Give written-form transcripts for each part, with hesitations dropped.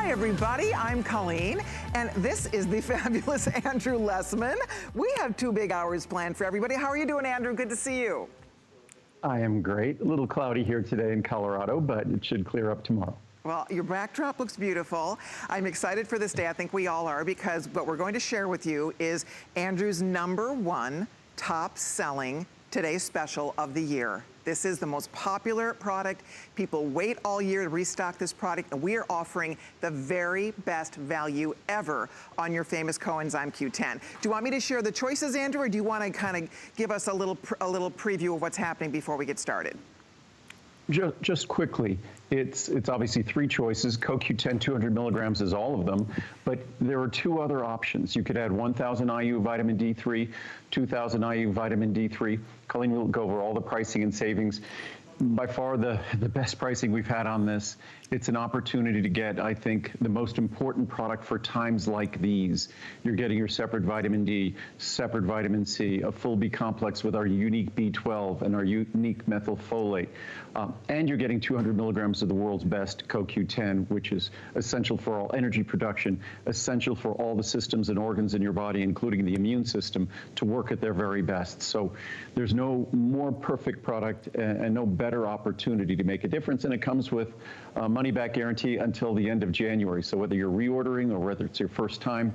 Hi everybody, I'm Colleen, and this is the fabulous Andrew Lessman. We have 2 big hours planned for everybody. How are you doing, Andrew? Good to see you. I am great. A little cloudy here today in Colorado, but it should clear up tomorrow. Well, your backdrop looks beautiful. I'm excited for this day. I think we all are, because what we're going to share with you is Andrew's #1 top selling today's special of the year. This is the most popular product. People wait all year to restock this product, and we are offering the very best value ever on your famous Coenzyme Q10. Do you want me to share the choices, Andrew, or do you want to kind of give us a little preview of what's happening before we get started? Just quickly, it's obviously 3 choices. CoQ10 200 milligrams is all of them, but there are 2 other options. You could add 1,000 IU vitamin D3, 2,000 IU vitamin D3. Colleen will go over all the pricing and savings. By far the best pricing we've had on this. It's an opportunity to get, I think, the most important product for times like these. You're getting your separate vitamin D, separate vitamin C, a full B complex with our unique B12 and our unique methylfolate. And you're getting 200 milligrams of the world's best CoQ10, which is essential for all energy production, essential for all the systems and organs in your body, including the immune system, to work at their very best. So there's no more perfect product and no better opportunity to make a difference. And it comes with a money-back guarantee until the end of January. So whether you're reordering or whether it's your first time,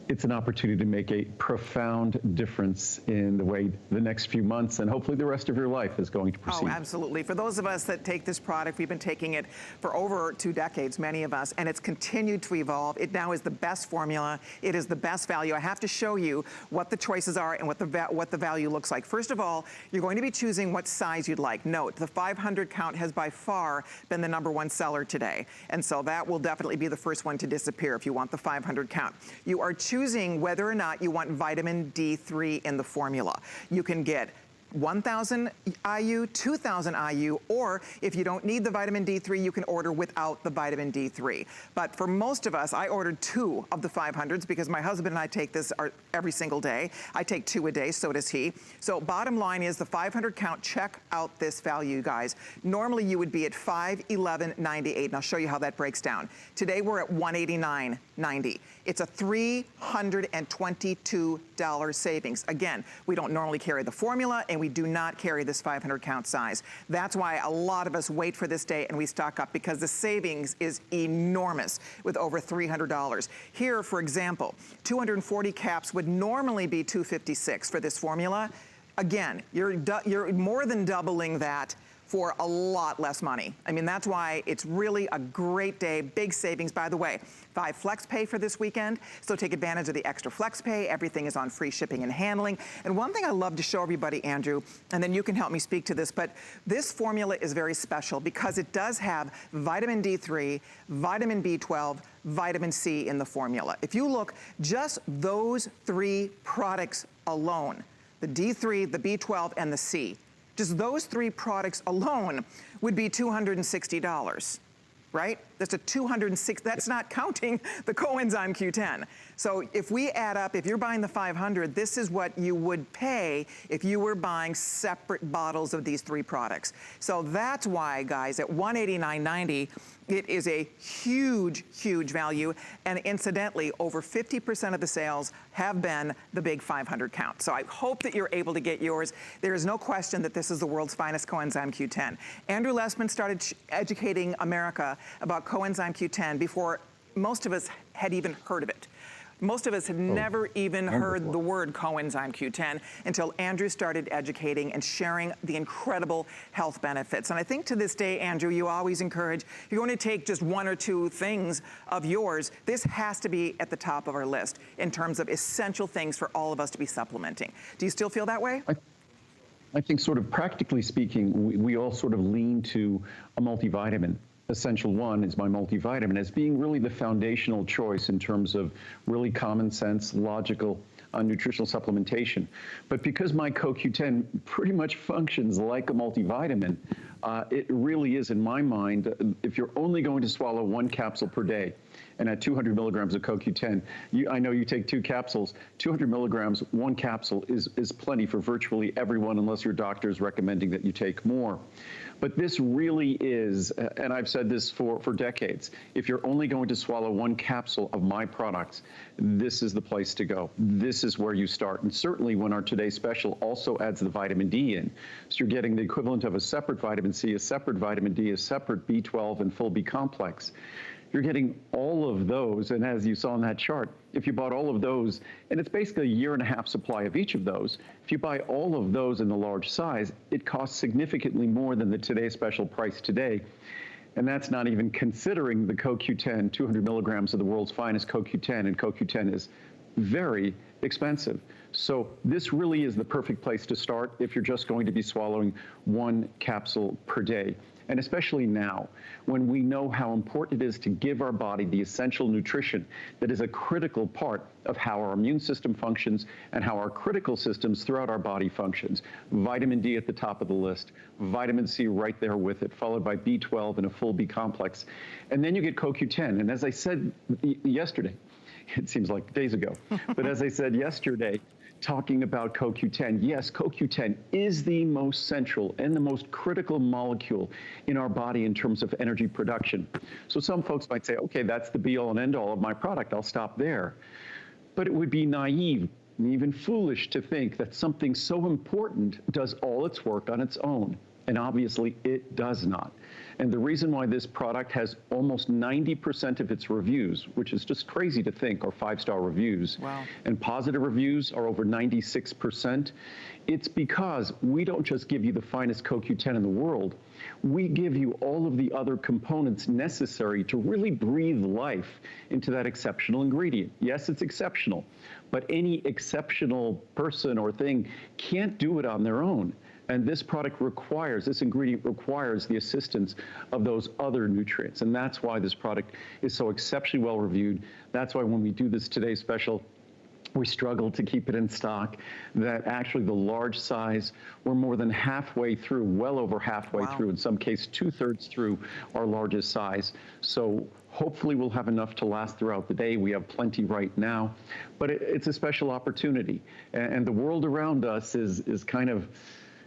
it's an opportunity to make a profound difference in the way the next few months and hopefully the rest of your life is going to proceed. Oh, absolutely. For those of us that take this product, we've been taking it for over 2 decades, many of us, and it's continued to evolve. It now is the best formula. It is the best value. I have to show you what the choices are and what the value looks like. First of all, you're going to be choosing what size you'd like. Note, the 500 count has by far been the #1 seller today, and so that will definitely be the first one to disappear if you want the 500 count. You are choosing whether or not you want vitamin D3 in the formula. You can get 1,000 IU, 2,000 IU, or if you don't need the vitamin D3, you can order without the vitamin D3. But for most of us, I ordered 2 of the 500s because my husband and I take this every single day. I take 2 a day, so does he. So bottom line is the 500 count, check out this value, guys. Normally you would be at $511.98, and I'll show you how that breaks down. Today we're at $189.90. It's a $322 savings. Again, we don't normally carry the formula, and we do not carry this 500 count size. That's why a lot of us wait for this day and we stock up, because the savings is enormous with over $300. Here, for example, 240 caps would normally be $256 for this formula. Again, you're more than doubling that for a lot less money. I mean, that's why it's really a great day, big savings. By the way, 5 flex pay for this weekend, so take advantage of the extra flex pay. Everything is on free shipping and handling. And one thing I love to show everybody, Andrew, and then you can help me speak to this, but this formula is very special because it does have vitamin D3, vitamin B12, vitamin C in the formula. If you look, just those 3 products alone, the D3, the B12, and the C, just those 3 products alone would be $260, right? That's a $206, that's not counting the Coenzyme Q10. So if we add up, if you're buying the 500, this is what you would pay if you were buying separate bottles of these 3 products. So that's why, guys, at $189.90, it is a huge, huge value. And incidentally, over 50% of the sales have been the big 500 count. So I hope that you're able to get yours. There is no question that this is the world's finest Coenzyme Q10. Andrew Lessman started educating America about Coenzyme Q10 before most of us had even heard of it. Most of us had never even heard the word Coenzyme Q10 until Andrew started educating and sharing the incredible health benefits. And I think to this day, Andrew, you always encourage, if you're going to take just 1 or 2 things of yours, this has to be at the top of our list in terms of essential things for all of us to be supplementing. Do you still feel that way? I think sort of practically speaking, we all sort of lean to a multivitamin. Essential One is my multivitamin as being really the foundational choice in terms of really common sense, logical nutritional supplementation. But because my CoQ10 pretty much functions like a multivitamin, It really is, in my mind, if you're only going to swallow 1 capsule per day, and at 200 milligrams of CoQ10, I know you take 2 capsules, 200 milligrams, 1 capsule is plenty for virtually everyone unless your doctor is recommending that you take more. But this really is, and I've said this for decades, if you're only going to swallow 1 capsule of my products, this is the place to go. This is where you start. And certainly when our Today Special also adds the vitamin D in, so you're getting the equivalent of a separate vitamin C, a separate vitamin D, a separate B12 and full B complex. You're getting all of those, and as you saw in that chart, if you bought all of those, and it's basically a 1.5 year supply of each of those, if you buy all of those in the large size, it costs significantly more than the Today Special price today. And that's not even considering the CoQ10, 200 milligrams of the world's finest CoQ10, and CoQ10 is very expensive. So this really is the perfect place to start if you're just going to be swallowing 1 capsule per day. And especially now, when we know how important it is to give our body the essential nutrition that is a critical part of how our immune system functions and how our critical systems throughout our body functions. Vitamin D at the top of the list, vitamin C right there with it, followed by B12 and a full B complex. And then you get CoQ10. And as I said yesterday, it seems like days ago, but as I said yesterday, talking about CoQ10, yes, CoQ10 is the most central and the most critical molecule in our body in terms of energy production. So some folks might say, okay, that's the be-all and end-all of my product. I'll stop there. But it would be naive and even foolish to think that something so important does all its work on its own. And obviously, it does not. And the reason why this product has almost 90% of its reviews, which is just crazy to think, are 5-star reviews, wow, and positive reviews are over 96%, it's because we don't just give you the finest CoQ10 in the world, we give you all of the other components necessary to really breathe life into that exceptional ingredient. Yes, it's exceptional, but any exceptional person or thing can't do it on their own. And this product requires, this ingredient requires the assistance of those other nutrients. And that's why this product is so exceptionally well reviewed. That's why when we do this Today Special, we struggle to keep it in stock, that actually the large size, we're more than halfway through, well over halfway wow, through, in some case 2/3 through our largest size. So hopefully we'll have enough to last throughout the day. We have plenty right now, but it's a special opportunity. And the world around us is kind of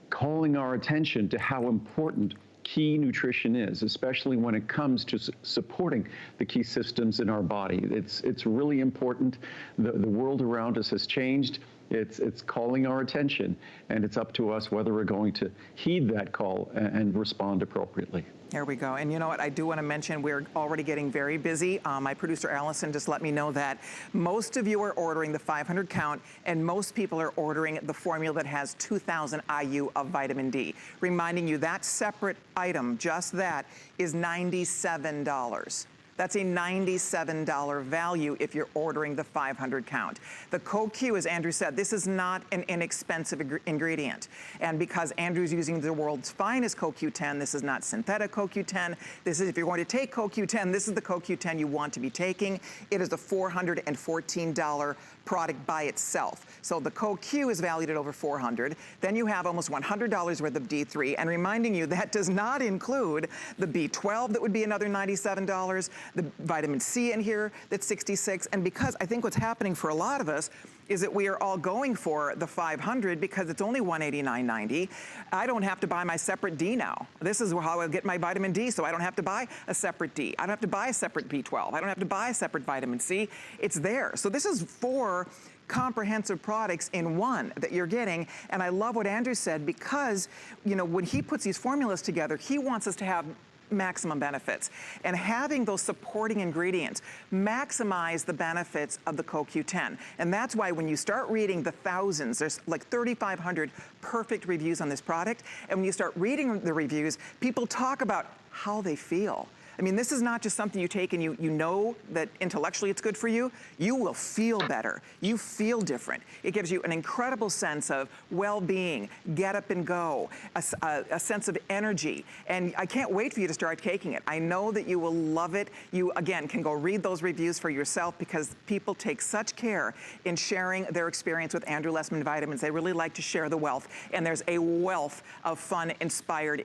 calling our attention to how important key nutrition is, especially when it comes to supporting the key systems in our body. It's really important. The world around us has changed. It's calling our attention, and it's up to us whether we're going to heed that call and respond appropriately. There we go. And you know what? I do want to mention we're already getting very busy. My producer, Allison, just let me know that most of you are ordering the 500 count, and most people are ordering the formula that has 2,000 IU of vitamin D. Reminding you that separate item, just that, is $97. That's a $97 value if you're ordering the 500 count. The CoQ, as Andrew said, this is not an inexpensive ingredient. And because Andrew's using the world's finest CoQ10, this is not synthetic CoQ10. This is, if you're going to take CoQ10, this is the CoQ10 you want to be taking. It is a $414 product by itself. So the CoQ is valued at over $400. Then you have almost $100 worth of D3. And reminding you, that does not include the B12 that would be another $97, the vitamin C in here that's $66. And because I think what's happening for a lot of us is that we are all going for the 500 because it's only $189.90. I don't have to buy my separate D now. This is how I get my vitamin D, so I don't have to buy a separate D. I don't have to buy a separate B12. I don't have to buy a separate vitamin C. It's there. So this is 4 comprehensive products in one that you're getting. And I love what Andrew said, because, you know, when he puts these formulas together, he wants us to have maximum benefits. And having those supporting ingredients maximize the benefits of the CoQ10. And that's why when you start reading the thousands, there's like 3,500 perfect reviews on this product. And when you start reading the reviews, people talk about how they feel. I mean, this is not just something you take and you know that intellectually it's good for you. You will feel better. You feel different. It gives you an incredible sense of well-being, get up and go, a sense of energy. And I can't wait for you to start taking it. I know that you will love it. You, again, can go read those reviews for yourself because people take such care in sharing their experience with Andrew Lessman vitamins. They really like to share the wealth. And there's a wealth of fun, inspired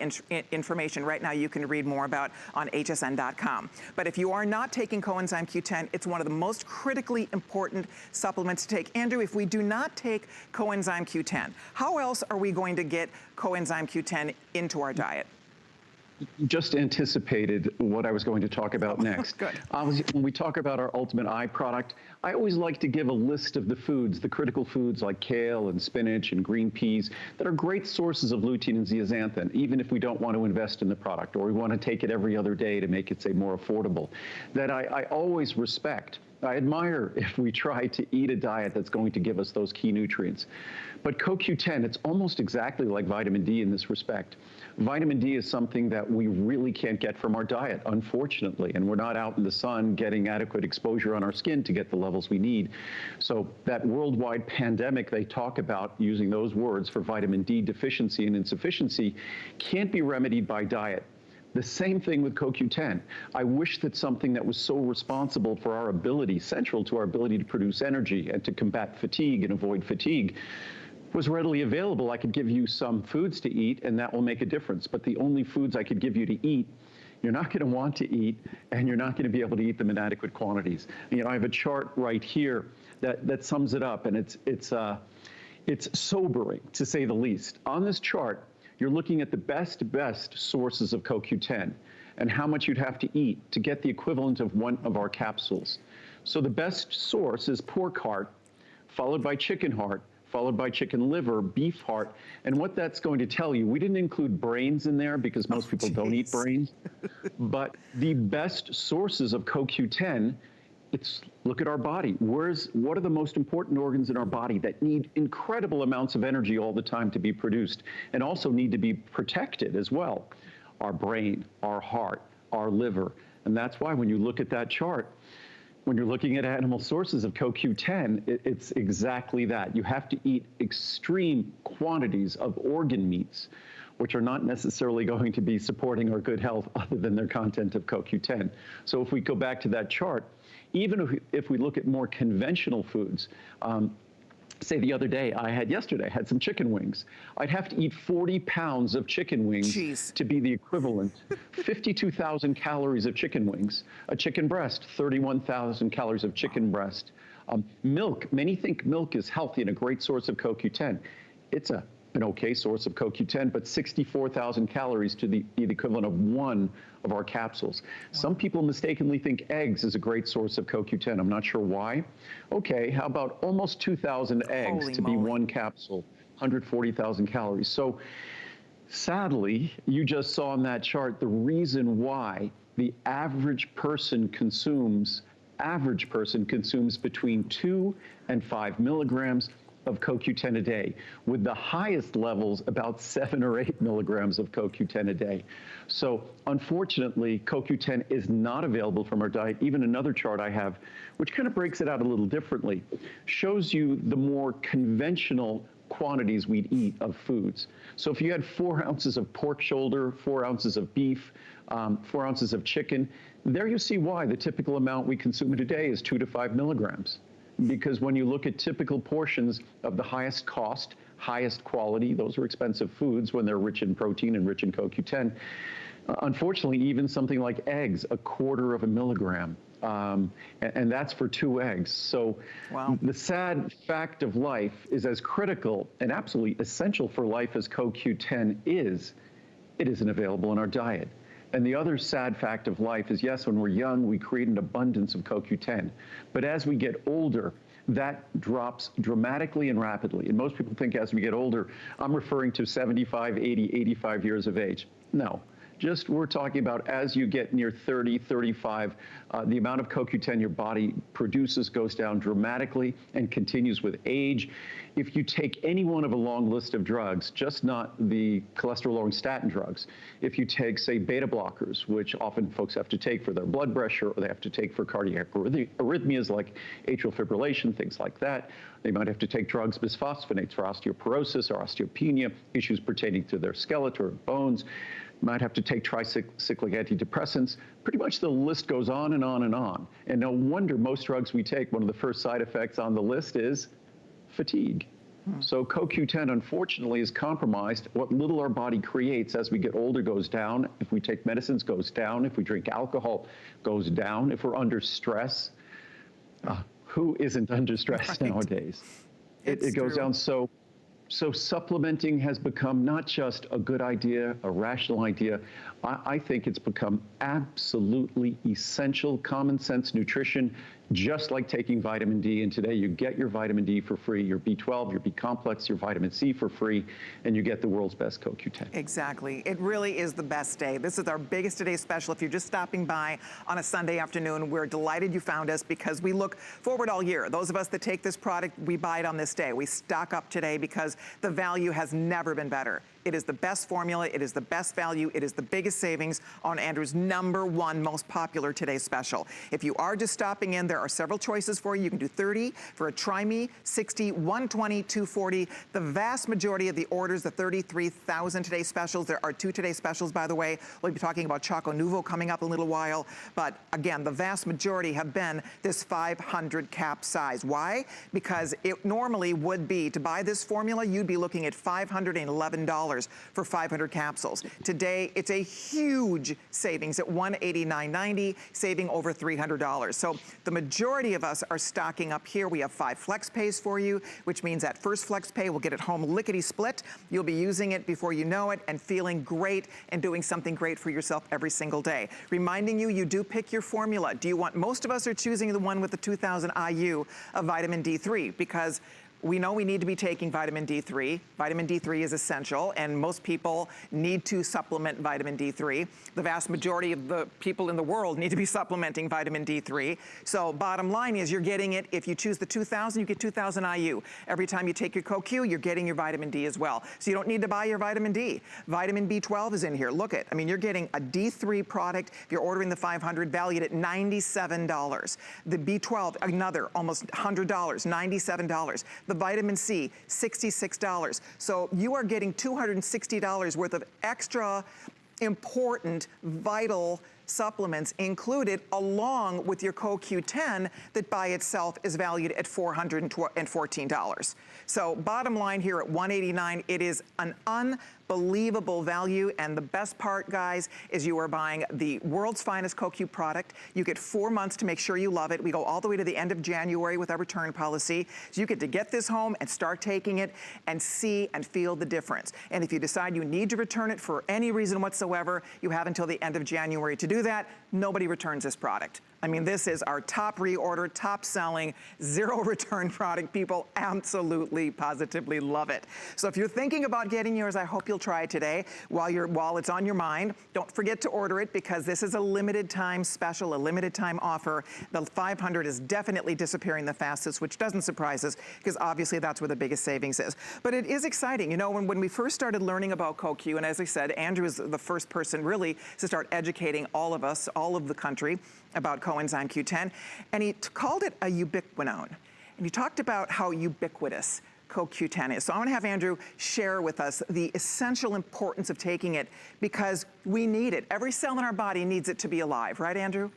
information right now you can read more about on hsn.com. But if you are not taking Coenzyme Q10, it's one of the most critically important supplements to take. Andrew, if we do not take Coenzyme Q10, how else are we going to get Coenzyme Q10 into our diet? Just anticipated what I was going to talk about next. Good. When we talk about our Ultimate Eye product, I always like to give a list of the foods, the critical foods like kale and spinach and green peas that are great sources of lutein and zeaxanthin, even if we don't want to invest in the product or we want to take it every other day to make it, say, more affordable, that I always respect. I admire if we try to eat a diet that's going to give us those key nutrients. But CoQ10, it's almost exactly like vitamin D in this respect. Vitamin D is something that we really can't get from our diet, unfortunately, and we're not out in the sun getting adequate exposure on our skin to get the levels we need. So that worldwide pandemic they talk about, using those words for vitamin D deficiency and insufficiency, can't be remedied by diet. The same thing with CoQ10. I wish that something that was so responsible for our ability, central to our ability to produce energy and to combat fatigue and avoid fatigue, was readily available. I could give you some foods to eat and that will make a difference. But the only foods I could give you to eat, you're not going to want to eat and you're not going to be able to eat them in adequate quantities. You know, I have a chart right here that sums it up, and it's sobering to say the least. On this chart, you're looking at the best sources of CoQ10 and how much you'd have to eat to get the equivalent of one of our capsules. So the best source is pork heart, followed by chicken heart, followed by chicken liver, beef heart. And what that's going to tell you, we didn't include brains in there because most people don't eat brains, but the best sources of CoQ10, look at our body. What are the most important organs in our body that need incredible amounts of energy all the time to be produced and also need to be protected as well? Our brain, our heart, our liver. And that's why when you look at that chart, when you're looking at animal sources of CoQ10, it's exactly that. You have to eat extreme quantities of organ meats, which are not necessarily going to be supporting our good health other than their content of CoQ10. So if we go back to that chart, even if we look at more conventional foods, say the other day, yesterday, I had some chicken wings. I'd have to eat 40 pounds of chicken wings to be the equivalent. 52,000 calories of chicken wings. A chicken breast, 31,000 calories of chicken breast. Milk, many think milk is healthy and a great source of CoQ10. It's an okay source of CoQ10, but 64,000 calories to be the equivalent of one of our capsules. Wow. Some people mistakenly think eggs is a great source of CoQ10. I'm not sure why. Okay, how about almost 2,000 eggs to be one capsule, 140,000 calories. So sadly, you just saw in that chart the reason why the average person consumes between 2 and 5 milligrams of CoQ10 a day, with the highest levels about 7 or 8 milligrams of CoQ10 a day. So unfortunately, CoQ10 is not available from our diet. Even another chart I have, which kind of breaks it out a little differently, shows you the more conventional quantities we'd eat of foods. So if you had 4 ounces of pork shoulder, 4 ounces of beef, 4 ounces of chicken, there you see why the typical amount we consume in a day is 2 to 5 milligrams. Because when you look at typical portions of the highest cost, highest quality, those are expensive foods when they're rich in protein and rich in CoQ10. Unfortunately, even something like eggs, 1/4 milligram, and that's for 2 eggs. So wow. The sad fact of life is, as critical and absolutely essential for life as CoQ10 is, it isn't available in our diet. And the other sad fact of life is, yes, when we're young, we create an abundance of CoQ10. But as we get older, that drops dramatically and rapidly. And most people think as we get older, I'm referring to 75, 80, 85 years of age. No, Just we're talking about as you get near 30, 35, the amount of CoQ10 your body produces goes down dramatically and continues with age. If you take any one of a long list of drugs, just not the cholesterol-lowering statin drugs, if you take, say, beta blockers, which often folks have to take for their blood pressure or they have to take for cardiac arrhythmias like atrial fibrillation, things like that. They might have to take drugs, bisphosphonates, for osteoporosis or osteopenia, issues pertaining to their skeleton or bones. Might have to take tricyclic antidepressants. Pretty much the list goes on and on and on. And no wonder most drugs we take, one of the first side effects on the list is fatigue. So CoQ10, unfortunately, is compromised. What little our body creates as we get older goes down. If we take medicines, goes down. If we drink alcohol, goes down. If we're under stress, who isn't under stress nowadays? It goes down. So supplementing has become not just a good idea, a rational idea. I think it's become absolutely essential, common sense nutrition, just like taking vitamin D. And today you get your vitamin D for free, your B12, your B complex, your vitamin C for free, and you get the world's best CoQ10. Exactly. It really is the best day. This is our biggest today special. If you're just stopping by on a Sunday afternoon, we're delighted you found us because we look forward all year. Those of us that take this product, we buy it on this day. We stock up today because the value has never been better. It is the best formula. It is the best value. It is the biggest savings on Andrew's #1 most popular today special. If you are just stopping in, there are several choices for you. You can do 30 for a Try Me, 60, 120, 240. The vast majority of the orders, the 33,000 today specials, there are 2 today specials, by the way. We'll be talking about Choco Nuvo coming up in a little while. But again, the vast majority have been this 500 cap size. Why? Because it normally would be, to buy this formula, you'd be looking at $511 for 500 capsules. Today, it's a huge savings at $189.90, saving over $300. So the majority of us are stocking up here. We have 5 flex pays for you, which means that first flex pay will get it home lickety split. You'll be using it before you know it and feeling great and doing something great for yourself every single day. Reminding you, you do pick your formula. Do you want, most of us are choosing the one with the 2,000 IU of vitamin D3 because we know we need to be taking vitamin D3. Vitamin D3 is essential, and most people need to supplement vitamin D3. The vast majority of the people in the world need to be supplementing vitamin D3. So bottom line is you're getting it. If you choose the 2,000, you get 2,000 IU. Every time you take your CoQ, you're getting your vitamin D as well. So you don't need to buy your vitamin D. Vitamin B12 is in here. Look it. I mean, you're getting a D3 product. If you're ordering the 500, valued at $97. The B12, another almost $100, $97. The vitamin C, $66. So you are getting $260 worth of extra important, vital supplements included along with your CoQ10 that by itself is valued at $414. So bottom line here at $189, it is an unbelievable value, and the best part, guys, is you are buying the world's finest CoQ product. You get 4 months to make sure you love it. We go all the way to the end of January with our return policy. So you get to get this home and start taking it and see and feel the difference. And if you decide you need to return it for any reason whatsoever, you have until the end of January to do that. Nobody returns this product. I mean, this is our top reorder, top selling, 0 return product. People absolutely, positively love it. So if you're thinking about getting yours, I hope you'll try it today while it's on your mind. Don't forget to order it because this is a limited time special, a limited time offer. The 500 is definitely disappearing the fastest, which doesn't surprise us because obviously that's where the biggest savings is. But it is exciting. You know, when we first started learning about CoQ, and as I said, Andrew is the first person really to start educating all of us, all of the country, about Coenzyme Q10, and he called it a ubiquinone. And he talked about how ubiquitous CoQ10 is. So I want to have Andrew share with us the essential importance of taking it because we need it. Every cell in our body needs it to be alive, right, Andrew?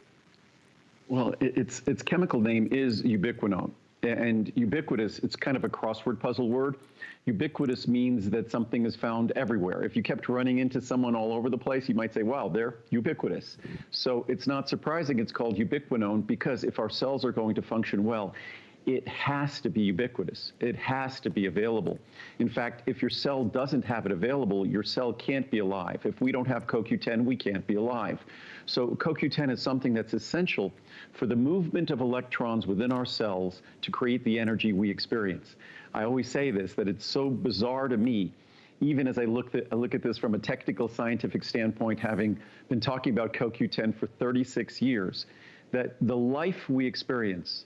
Well, its chemical name is ubiquinone. And ubiquitous, it's kind of a crossword puzzle word. Ubiquitous means that something is found everywhere. If you kept running into someone all over the place, you might say, wow, they're ubiquitous. So it's not surprising it's called ubiquinone because if our cells are going to function well, it has to be ubiquitous. It has to be available. In fact, if your cell doesn't have it available, your cell can't be alive. If we don't have CoQ10, we can't be alive. So CoQ10 is something that's essential for the movement of electrons within our cells to create the energy we experience. I always say this, that it's so bizarre to me. even as I look at this from a technical scientific standpoint, having been talking about CoQ10 for 36 years, that the life we experience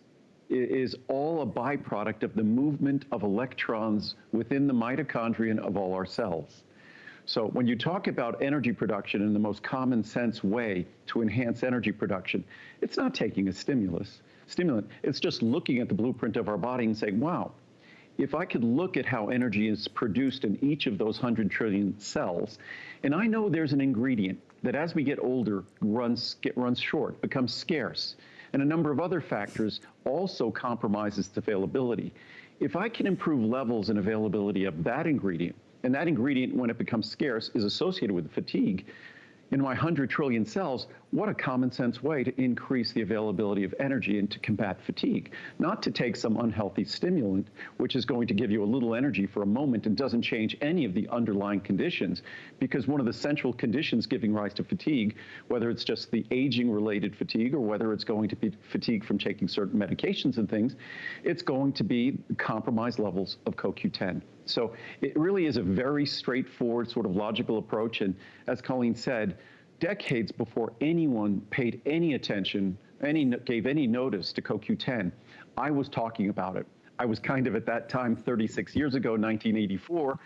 is all a byproduct of the movement of electrons within the mitochondrion of all our cells. So when you talk about energy production in the most common sense way to enhance energy production, it's not taking a stimulant. It's just looking at the blueprint of our body and saying, wow, if I could look at how energy is produced in each of those 100 trillion cells, and I know there's an ingredient that as we get older runs short, becomes scarce, and a number of other factors also compromises its availability. If I can improve levels and availability of that ingredient, and that ingredient, when it becomes scarce, is associated with fatigue, in my 100 trillion cells, what a common sense way to increase the availability of energy and to combat fatigue. Not to take some unhealthy stimulant, which is going to give you a little energy for a moment and doesn't change any of the underlying conditions, because one of the central conditions giving rise to fatigue, whether it's just the aging-related fatigue or whether it's going to be fatigue from taking certain medications and things, it's going to be compromised levels of CoQ10. So it really is a very straightforward sort of logical approach. And as Colleen said, decades before anyone paid any attention, gave any notice to CoQ10, I was talking about it. I was kind of at that time, 36 years ago, 1984,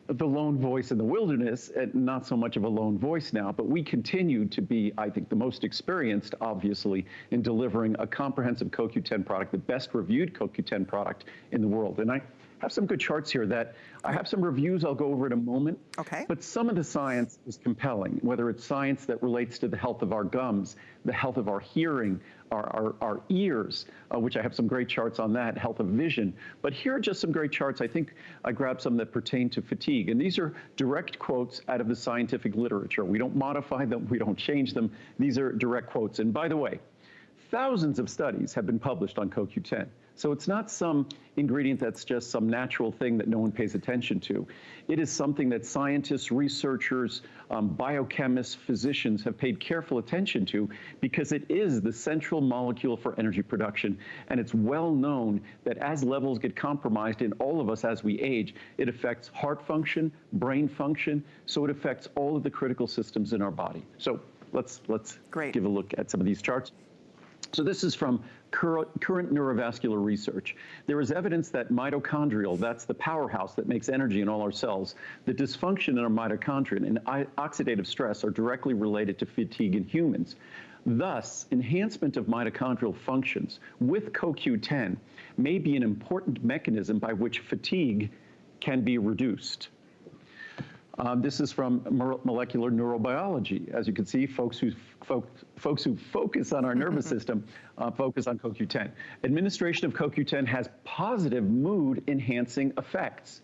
the lone voice in the wilderness, and not so much of a lone voice now, but we continue to be, I think, the most experienced, obviously, in delivering a comprehensive CoQ10 product, the best reviewed CoQ10 product in the world. And I have some good charts here that I have some reviews I'll go over in a moment. Okay. But some of the science is compelling, whether it's science that relates to the health of our gums, the health of our hearing, our ears, which I have some great charts on that, health of vision. But here are just some great charts. I think I grabbed some that pertain to fatigue. And these are direct quotes out of the scientific literature. We don't modify them. We don't change them. These are direct quotes. And by the way, thousands of studies have been published on CoQ10. So it's not some ingredient that's just some natural thing that no one pays attention to. It is something that scientists, researchers, biochemists, physicians have paid careful attention to because it is the central molecule for energy production. And it's well known that as levels get compromised in all of us as we age, it affects heart function, brain function. So it affects all of the critical systems in our body. So let's give a look at some of these charts. So this is from current neurovascular research. There is evidence that mitochondrial, that's the powerhouse that makes energy in all our cells, the dysfunction in our mitochondria and oxidative stress are directly related to fatigue in humans. Thus, enhancement of mitochondrial functions with CoQ10 may be an important mechanism by which fatigue can be reduced. This is from molecular neurobiology. As you can see, folks who focus on our nervous system focus on CoQ10. Administration of CoQ10 has positive mood-enhancing effects.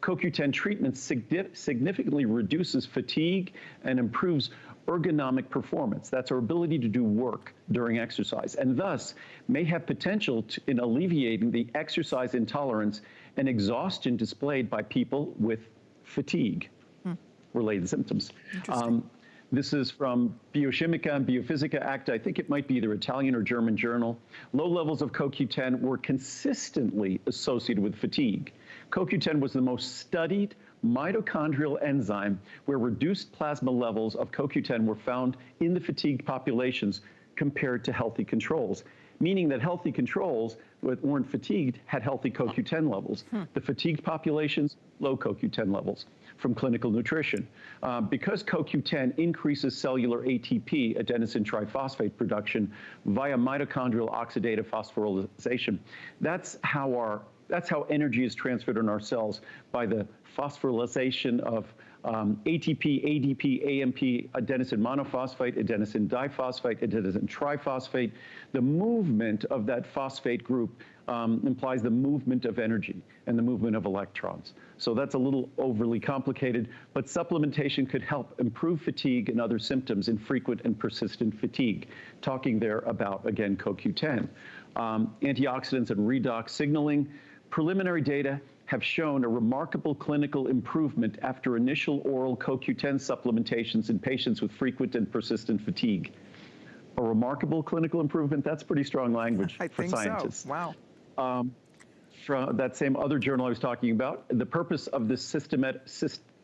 CoQ10 treatment significantly reduces fatigue and improves ergonomic performance. That's our ability to do work during exercise, and thus may have potential in alleviating the exercise intolerance and exhaustion displayed by people with fatigue. Related symptoms. This is from Biochimica and Biophysica Acta. I think it might be either Italian or German journal. Low levels of CoQ10 were consistently associated with fatigue. CoQ10 was the most studied mitochondrial enzyme where reduced plasma levels of CoQ10 were found in the fatigued populations compared to healthy controls, meaning that healthy controls that weren't fatigued had healthy CoQ10 levels. The fatigued populations, low CoQ10 levels. From clinical nutrition. Because CoQ10 increases cellular ATP, adenosine triphosphate production, via mitochondrial oxidative phosphorylation, that's how energy is transferred in our cells by the phosphorylation of ATP, ADP, AMP, adenosine monophosphate, adenosine diphosphate, adenosine triphosphate. The movement of that phosphate group implies the movement of energy and the movement of electrons. So that's a little overly complicated, but supplementation could help improve fatigue and other symptoms in frequent and persistent fatigue. Talking there about, again, CoQ10. Antioxidants and redox signaling. Preliminary data have shown a remarkable clinical improvement after initial oral CoQ10 supplementations in patients with frequent and persistent fatigue. A remarkable clinical improvement, that's pretty strong language for scientists. So. Wow. From that same other journal I was talking about, the purpose of this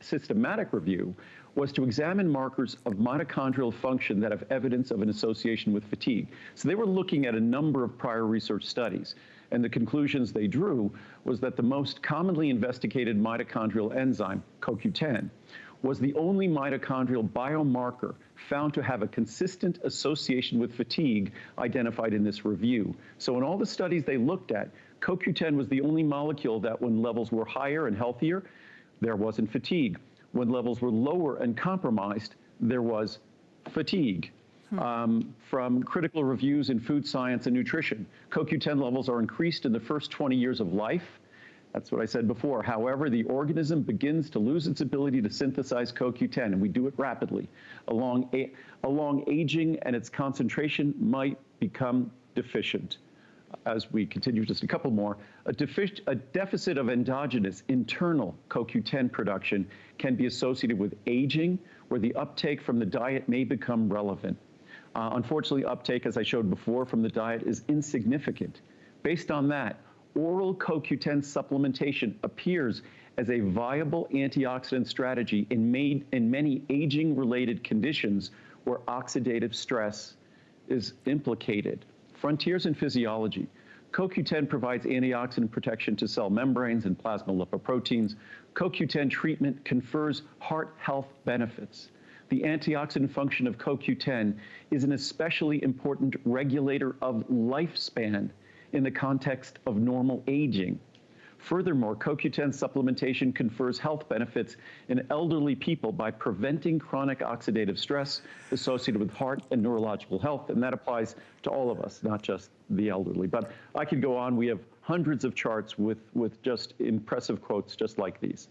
systematic review was to examine markers of mitochondrial function that have evidence of an association with fatigue. So they were looking at a number of prior research studies, and the conclusions they drew was that the most commonly investigated mitochondrial enzyme, CoQ10, was the only mitochondrial biomarker found to have a consistent association with fatigue identified in this review. So in all the studies they looked at, CoQ10 was the only molecule that when levels were higher and healthier, there wasn't fatigue. When levels were lower and compromised, there was fatigue. From critical reviews in food science and nutrition, CoQ10 levels are increased in the first 20 years of life. That's what I said before. However, the organism begins to lose its ability to synthesize CoQ10, and we do it rapidly. Along aging, and its concentration might become deficient. As we continue, just a couple more, a deficit of endogenous internal CoQ10 production can be associated with aging, where the uptake from the diet may become relevant. Unfortunately, uptake, as I showed before, from the diet is insignificant. Based on that, oral CoQ10 supplementation appears as a viable antioxidant strategy in many aging-related conditions where oxidative stress is implicated. Frontiers in physiology. CoQ10 provides antioxidant protection to cell membranes and plasma lipoproteins. CoQ10 treatment confers heart health benefits. The antioxidant function of CoQ10 is an especially important regulator of lifespan in the context of normal aging. Furthermore, CoQ10 supplementation confers health benefits in elderly people by preventing chronic oxidative stress associated with heart and neurological health, and that applies to all of us, not just the elderly. But I could go on. We have hundreds of charts with just impressive quotes just like these.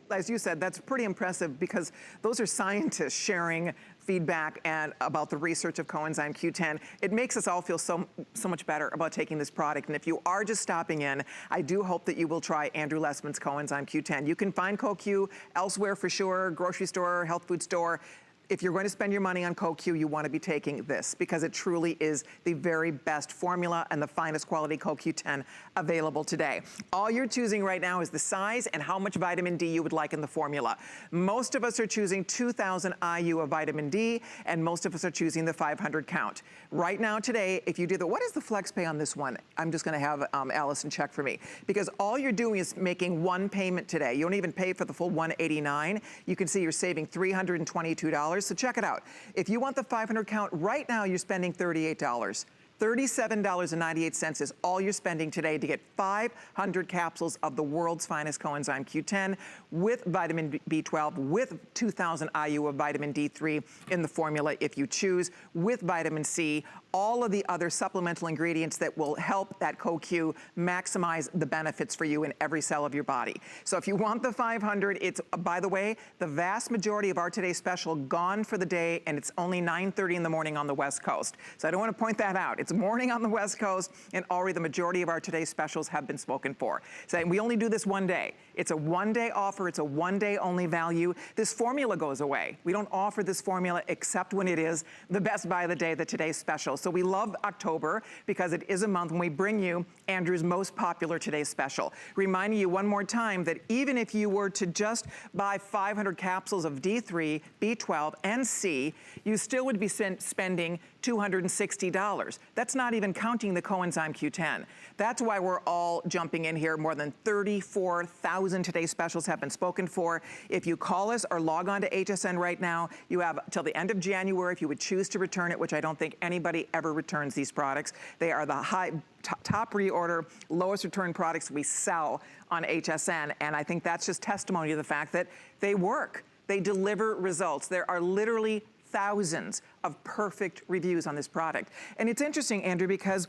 As you said, that's pretty impressive because those are scientists sharing feedback and about the research of Coenzyme Q10. It makes us all feel so much better about taking this product. And if you are just stopping in, I do hope that you will try Andrew Lessman's Coenzyme Q10. You can find CoQ elsewhere for sure, grocery store, health food store. If you're going to spend your money on CoQ, you want to be taking this because it truly is the very best formula and the finest quality CoQ10 available today. All you're choosing right now is the size and how much vitamin D you would like in the formula. Most of us are choosing 2,000 IU of vitamin D, and most of us are choosing the 500 count. Right now today, if you do what is the flex pay on this one? I'm just going to have Allison check for me because all you're doing is making one payment today. You don't even pay for the full $189. You can see you're saving $322. So check it out. If you want the 500 count, right now you're spending $38. $37.98 is all you're spending today to get 500 capsules of the world's finest Coenzyme Q10 with vitamin B12, with 2,000 IU of vitamin D3 in the formula if you choose, with vitamin C, all of the other supplemental ingredients that will help that CoQ maximize the benefits for you in every cell of your body. So if you want the 500, it's, by the way, the vast majority of our today's special gone for the day, and it's only 9:30 in the morning on the West Coast. So I don't want to point that out. It's morning on the West Coast, and already the majority of our today's specials have been spoken for. So we only do this one day. It's a one-day offer. It's a one-day only value. This formula goes away. We don't offer this formula except when it is the best buy of the day, the today's special. So we love October because it is a month when we bring you Andrew's most popular today's special. Reminding you one more time that even if you were to just buy 500 capsules of D3, B12, and C, you still would be spending $260. That's not even counting the Coenzyme Q10. That's why we're all jumping in here. More than 34,000 today's specials have been spoken for. If you call us or log on to HSN right now, you have till the end of January if you would choose to return it, which I don't think anybody ever returns these products. They are the top reorder, lowest return products we sell on HSN, and I think that's just testimony to the fact that they work. They deliver results. There are literally thousands of perfect reviews on this product. And it's interesting, Andrew, because,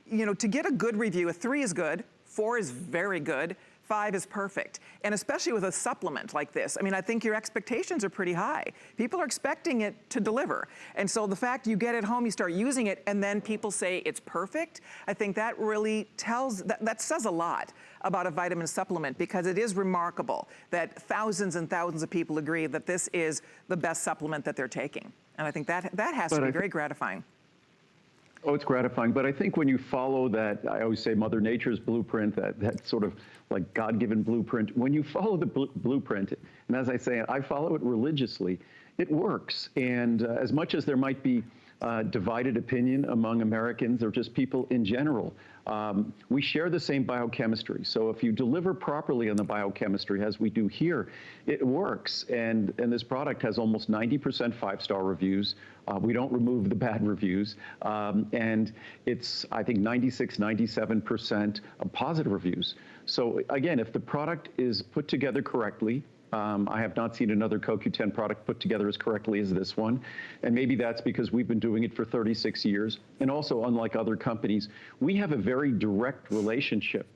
you know, to get a good review, a 3 is good, 4 is very good, 5 is perfect. And especially with a supplement like this, I mean, I think your expectations are pretty high. People are expecting it to deliver. And so the fact you get it home, you start using it, and then people say it's perfect, I think that really tells, that says a lot about a vitamin supplement, because it is remarkable that thousands and thousands of people agree that this is the best supplement that they're taking. And I think that has to be very gratifying. Oh, it's gratifying. But I think when you follow that, I always say Mother Nature's blueprint, that sort of like God-given blueprint, when you follow the blueprint, and as I say, I follow it religiously, it works. And as much as there might be divided opinion among Americans or just people in general, we share the same biochemistry. So if you deliver properly on the biochemistry, as we do here, it works. And this product has almost 90% five-star reviews. We don't remove the bad reviews. And it's, I think, 96, 97% positive reviews. So again, if the product is put together correctly, I have not seen another CoQ10 product put together as correctly as this one. And maybe that's because we've been doing it for 36 years. And also, unlike other companies, we have a very direct relationship.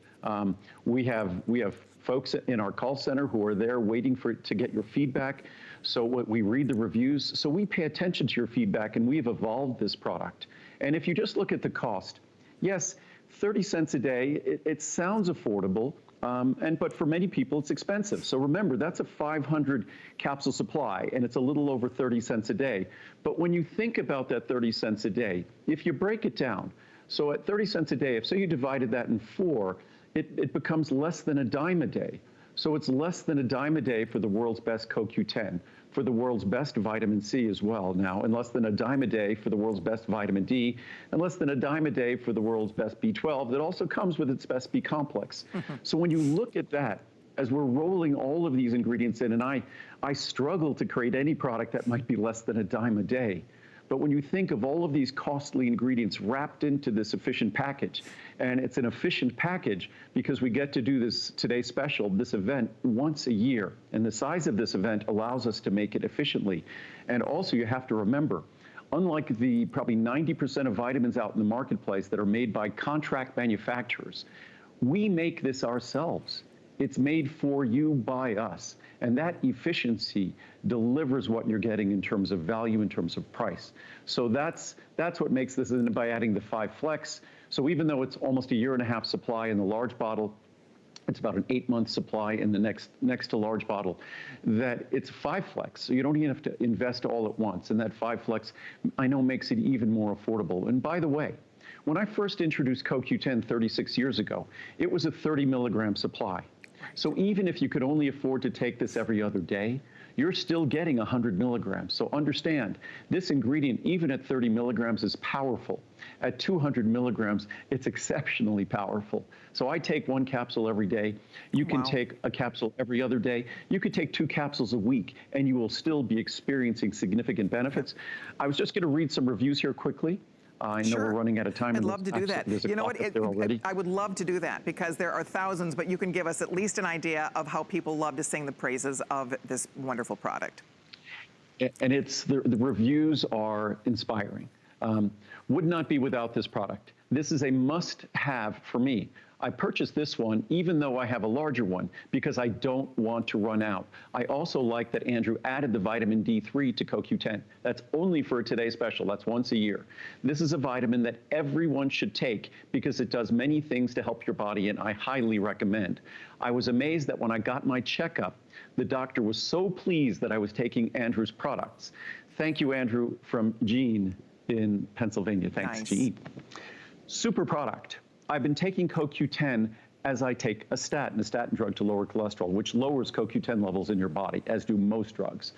We have folks in our call center who are there waiting to get your feedback. So we read the reviews. So we pay attention to your feedback, and we've evolved this product. And if you just look at the cost, yes, 30 cents a day, it sounds affordable. But for many people, it's expensive. So remember, that's a 500 capsule supply, and it's a little over 30 cents a day. But when you think about that 30 cents a day, if you break it down, so at 30 cents a day, if say you divided that in 4, it becomes less than a dime a day. So it's less than a dime a day for the world's best CoQ10, for the world's best vitamin C as well now, and less than a dime a day for the world's best vitamin D, and less than a dime a day for the world's best B12 that also comes with its best B complex. So when you look at that, as we're rolling all of these ingredients in, and I struggle to create any product that might be less than a dime a day. But when you think of all of these costly ingredients wrapped into this efficient package, and it's an efficient package because we get to do this Today Special, this event, once a year. And the size of this event allows us to make it efficiently. And also you have to remember, unlike the probably 90% of vitamins out in the marketplace that are made by contract manufacturers, we make this ourselves. It's made for you by us. And that efficiency delivers what you're getting in terms of value, in terms of price. So that's what makes this, by adding the 5 Flex. So even though it's almost a 1.5 year supply in the large bottle, it's about an 8-month supply in the next to large bottle, that it's 5 Flex. So you don't even have to invest all at once. And that 5 Flex, I know, makes it even more affordable. And by the way, when I first introduced CoQ10 36 years ago, it was a 30 milligram supply. So even if you could only afford to take this every other day, you're still getting 100 milligrams. So understand, this ingredient, even at 30 milligrams, is powerful. At 200 milligrams, it's exceptionally powerful. So I take 1 capsule every day. You can take a capsule every other day. You could take 2 capsules a week, and you will still be experiencing significant benefits. I was just going to read some reviews here quickly. I know we're running out of time. I'd love to do that. You know what? I would love to do that because there are thousands, but you can give us at least an idea of how people love to sing the praises of this wonderful product. And it's the reviews are inspiring. Would not be without this product. This is a must-have for me. I purchased this one even though I have a larger one because I don't want to run out. I also like that Andrew added the vitamin D3 to CoQ10. That's only for a Today Special. That's once a year. This is a vitamin that everyone should take because it does many things to help your body, and I highly recommend. I was amazed that when I got my checkup, the doctor was so pleased that I was taking Andrew's products. Thank you, Andrew, from Jean in Pennsylvania. Thanks, Jean. Super product. I've been taking CoQ10 as I take a statin drug to lower cholesterol, which lowers CoQ10 levels in your body, as do most drugs.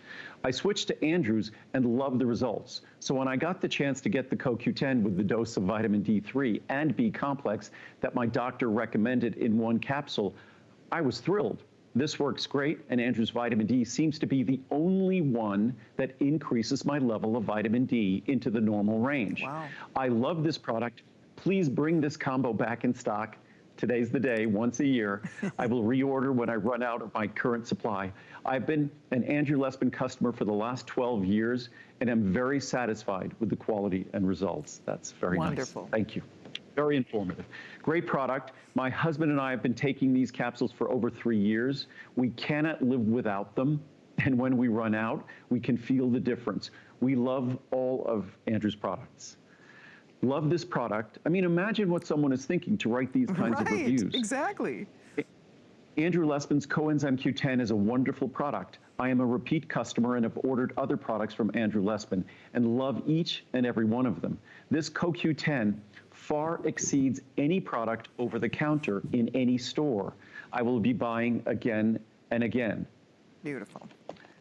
I switched to Andrew's and loved the results. So when I got the chance to get the CoQ10 with the dose of vitamin D3 and B complex that my doctor recommended in 1 capsule, I was thrilled. This works great, and Andrew's vitamin D seems to be the only one that increases my level of vitamin D into the normal range. Wow. I love this product. Please bring this combo back in stock. Today's the day, once a year. I will reorder when I run out of my current supply. I've been an Andrew Lessman customer for the last 12 years, and I'm very satisfied with the quality and results. That's very wonderful. Nice. Thank you. Very informative. Great product. My husband and I have been taking these capsules for over 3 years. We cannot live without them. And when we run out, we can feel the difference. We love all of Andrew's products. Love this product. I mean, imagine what someone is thinking to write these kinds of reviews. Exactly. Andrew Lessman's Coenzyme Q10 is a wonderful product. I am a repeat customer and have ordered other products from Andrew Lessman and love each and every one of them. This CoQ10 far exceeds any product over the counter in any store. I will be buying again and again. Beautiful.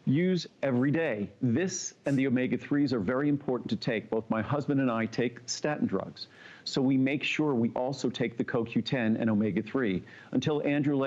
Use every day. This and the omega-3s are very important to take. Both my husband and I take statin drugs. So we make sure we also take the CoQ10 and omega-3. Until Andrew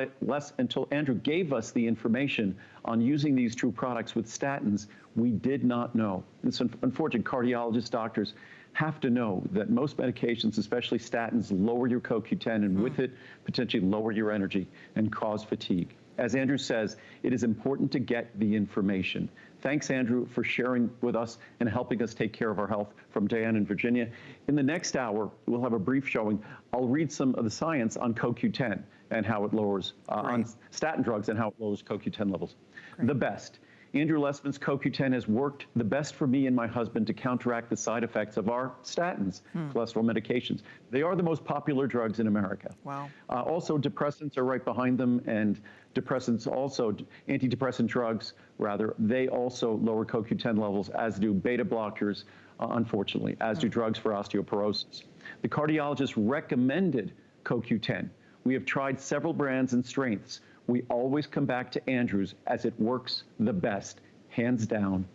gave us the information on using these two products with statins, we did not know. It's unfortunate. Cardiologists, doctors have to know that most medications, especially statins, lower your CoQ10 and with it potentially lower your energy and cause fatigue. As Andrew says, it is important to get the information. Thanks, Andrew, for sharing with us and helping us take care of our health. From Diane in Virginia. In the next hour, we'll have a brief showing. I'll read some of the science on CoQ10 and how it lowers, on statin drugs and how it lowers CoQ10 levels. Great. The best. Andrew Lessman's CoQ10 has worked the best for me and my husband to counteract the side effects of our statins, cholesterol medications. They are the most popular drugs in America. Wow. Also, depressants are right behind them, and depressants also, antidepressant drugs, rather, they also lower CoQ10 levels, as do beta blockers, unfortunately, as do drugs for osteoporosis. The cardiologist recommended CoQ10. We have tried several brands and strengths. We always come back to Andrew's as it works the best, hands down.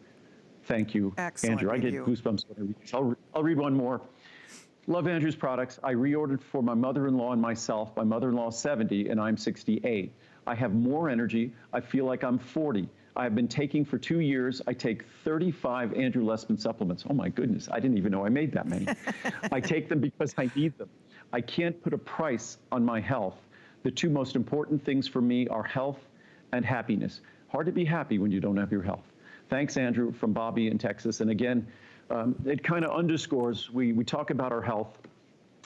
Thank you, Excellent Andrew. review. I get goosebumps when I read this. I'll read one more. Love Andrew's products. I reordered for my mother-in-law and myself. My mother-in-law is 70 and I'm 68. I have more energy. I feel like I'm 40. I have been taking for 2 years. I take 35 Andrew Lessman supplements. Oh my goodness, I didn't even know I made that many. I take them because I need them. I can't put a price on my health. The two most important things for me are health and happiness. Hard to be happy when you don't have your health. Thanks, Andrew, from Bobby in Texas. And again, it kind of underscores, we talk about our health,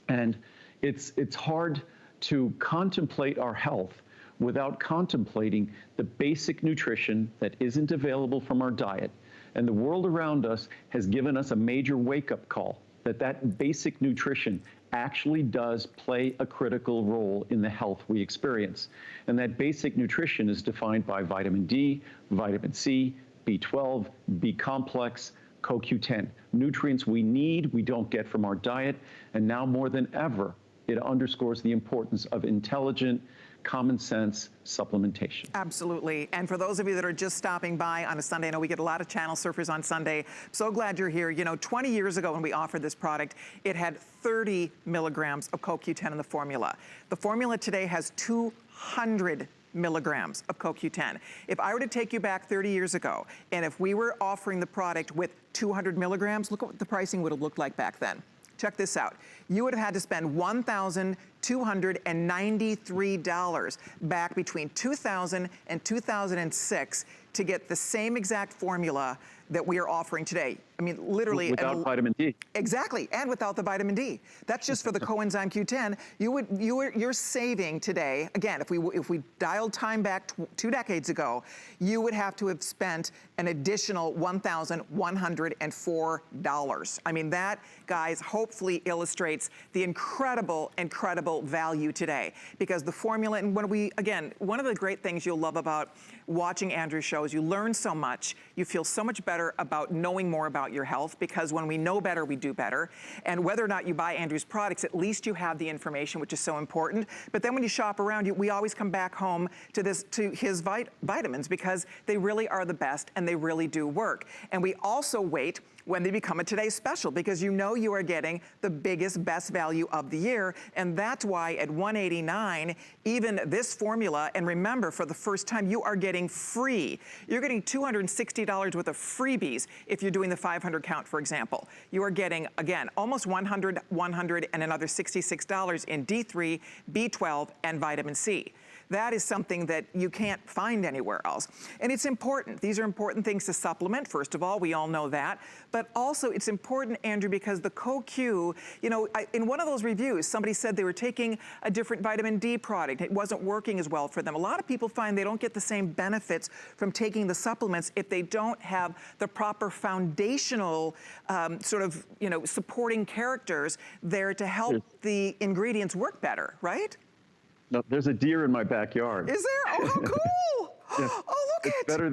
and it's hard to contemplate our health without contemplating the basic nutrition that isn't available from our diet. And the world around us has given us a major wake-up call that basic nutrition actually does play a critical role in the health we experience. And that basic nutrition is defined by vitamin D, vitamin C, B12, B complex, CoQ10, nutrients we need, we don't get from our diet, and now more than ever, it underscores the importance of intelligent, common sense supplementation. Absolutely. And for those of you that are just stopping by on a Sunday, I know we get a lot of channel surfers on Sunday. So glad you're here. You know, 20 years ago when we offered this product, it had 30 milligrams of CoQ10 in the formula. The formula today has 200 milligrams of CoQ10. If I were to take you back 30 years ago, and if we were offering the product with 200 milligrams, look what the pricing would have looked like back then. Check this out. You would have had to spend $1,293 back between 2000 and 2006 to get the same exact formula that we are offering today. I mean, literally. Without vitamin D. Exactly, and without the vitamin D. That's just for the Coenzyme Q10. You're saving today, again, if we dialed time back 2 decades ago, you would have to have spent an additional $1,104. I mean, that, guys, hopefully illustrates the incredible, incredible value today. Because the formula, and one of the great things you'll love about watching Andrew's shows, you learn so much, you feel so much better about knowing more about your health, because when we know better, we do better. And whether or not you buy Andrew's products, at least you have the information, which is so important. But then when you shop around, we always come back home to his vitamins, because they really are the best and they really do work. And we also wait when they become a Today Special, because you know you are getting the biggest, best value of the year. And that's why at $189, even this formula, and remember, for the first time, you are getting free. You're getting $260 worth of freebies if you're doing the 500 count, for example. You are getting, again, almost 100, and another $66 in D3, B12, and vitamin C. That is something that you can't find anywhere else. And it's important. These are important things to supplement, first of all. We all know that. But also, it's important, Andrew, because the CoQ, you know, in one of those reviews, somebody said they were taking a different vitamin D product. It wasn't working as well for them. A lot of people find they don't get the same benefits from taking the supplements if they don't have the proper foundational sort of, you know, supporting characters there to help the ingredients work better, right? No, there's a deer in my backyard. Is there? Oh, how cool! Yes. Oh, look It's at better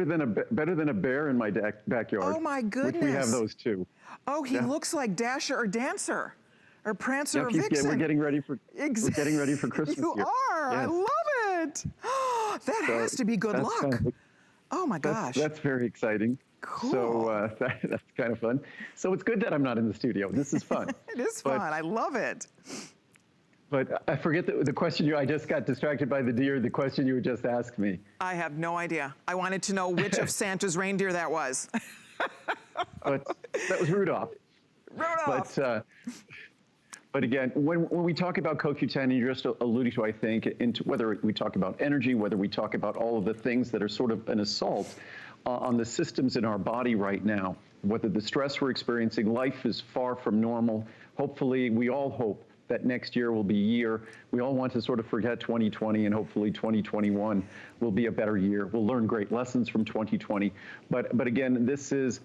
than a bear in my backyard. Oh my goodness! Which we have those too. Oh, he looks like Dasher or Dancer, or Prancer or Vixen. We're getting ready for Christmas. You here. are. Yes. I love it. That has to be good luck. Oh my gosh. That's very exciting. Cool. So that's kind of fun. So it's good that I'm not in the studio. This is fun. It is fun. I love it. But I forget the question I just got distracted by the deer, the question you just asked me. I have no idea. I wanted to know which of Santa's reindeer that was. But that was Rudolph. Rudolph! But again, when we talk about CoQ10, and you're just alluding to, I think, into whether we talk about energy, whether we talk about all of the things that are sort of an assault on the systems in our body right now, whether the stress we're experiencing, life is far from normal. Hopefully, we all hope that next year will be a year. We all want to sort of forget 2020, and hopefully 2021 will be a better year. We'll learn great lessons from 2020. But again, this is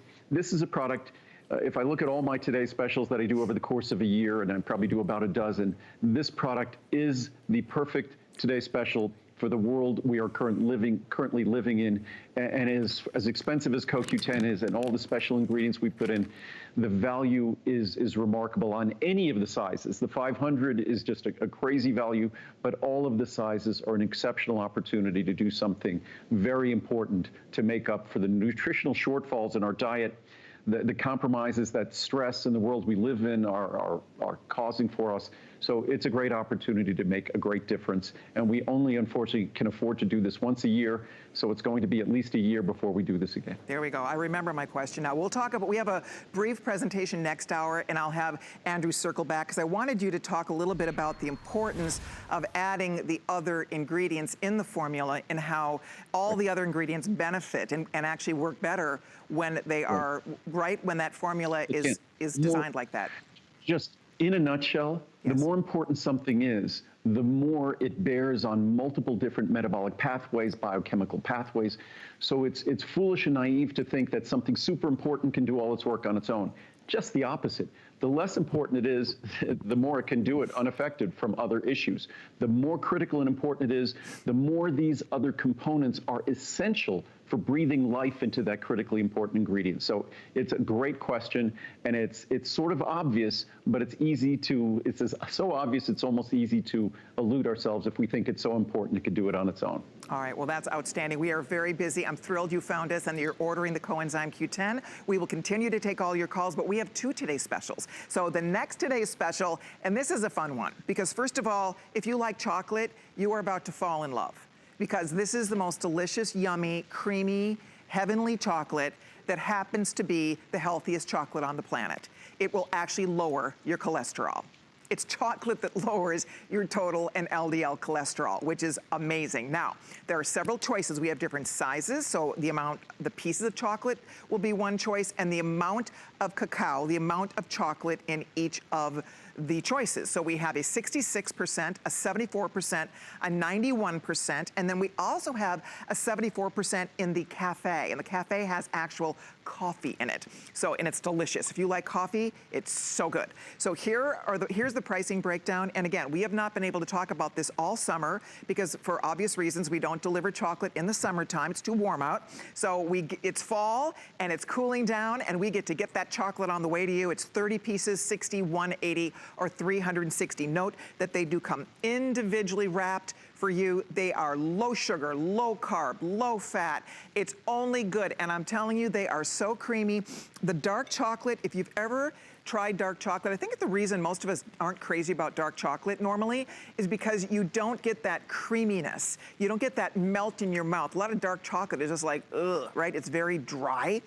a product. If I look at all my Today specials that I do over the course of a year, and I probably do about a dozen, this product is the perfect Today special for the world we are currently living in, and is as expensive as CoQ10 is, and all the special ingredients we put in. The value is remarkable on any of the sizes. The 500 is just a crazy value, but all of the sizes are an exceptional opportunity to do something very important to make up for the nutritional shortfalls in our diet, the compromises that stress in the world we live in are causing for us. So it's a great opportunity to make a great difference. And we only, unfortunately, can afford to do this once a year. So it's going to be at least a year before we do this again. There we go. I remember my question. Now, we'll talk about, we have a brief presentation next hour, and I'll have Andrew circle back, because I wanted you to talk a little bit about the importance of adding the other ingredients in the formula and how all the other ingredients benefit and actually work better when they are right, when that formula is designed like that. Just in a nutshell, the more important something is, the more it bears on multiple different metabolic pathways, biochemical pathways. So it's foolish and naive to think that something super important can do all its work on its own. Just the opposite. The less important it is, the more it can do it unaffected from other issues. The more critical and important it is, the more these other components are essential for breathing life into that critically important ingredient. So it's a great question, and it's sort of obvious, but it's so obvious it's almost easy to elude ourselves if we think it's so important it could do it on its own. All right, well, that's outstanding. We are very busy. I'm thrilled you found us and you're ordering the Coenzyme Q10. We will continue to take all your calls, but we have 2 Today specials. So the next Today special, and this is a fun one, because first of all, if you like chocolate, you are about to fall in love, because this is the most delicious, yummy, creamy, heavenly chocolate that happens to be the healthiest chocolate on the planet. It will actually lower your cholesterol. It's chocolate that lowers your total and LDL cholesterol, which is amazing. Now, there are several choices. We have different sizes, so the pieces of chocolate will be one choice, and the amount of cacao, the amount of chocolate in each of the choices. So we have a 66%, a 74%, a 91%, and then we also have a 74% in the cafe. And the cafe has actual coffee in it. So, and it's delicious. If you like coffee, it's so good. So here's the pricing breakdown. And again, we have not been able to talk about this all summer because for obvious reasons, we don't deliver chocolate in the summertime. It's too warm out. So it's fall and it's cooling down, and we get to get that chocolate on the way to you. It's 30 pieces, 60, 180, or 360. Note that they do come individually wrapped for you. They are low sugar, low carb, low fat. It's only good, and I'm telling you, they are so creamy. The dark chocolate, if you've ever tried dark chocolate, I think the reason most of us aren't crazy about dark chocolate normally is because you don't get that creaminess. You don't get that melt in your mouth. A lot of dark chocolate is just like, ugh, right? It's very dry.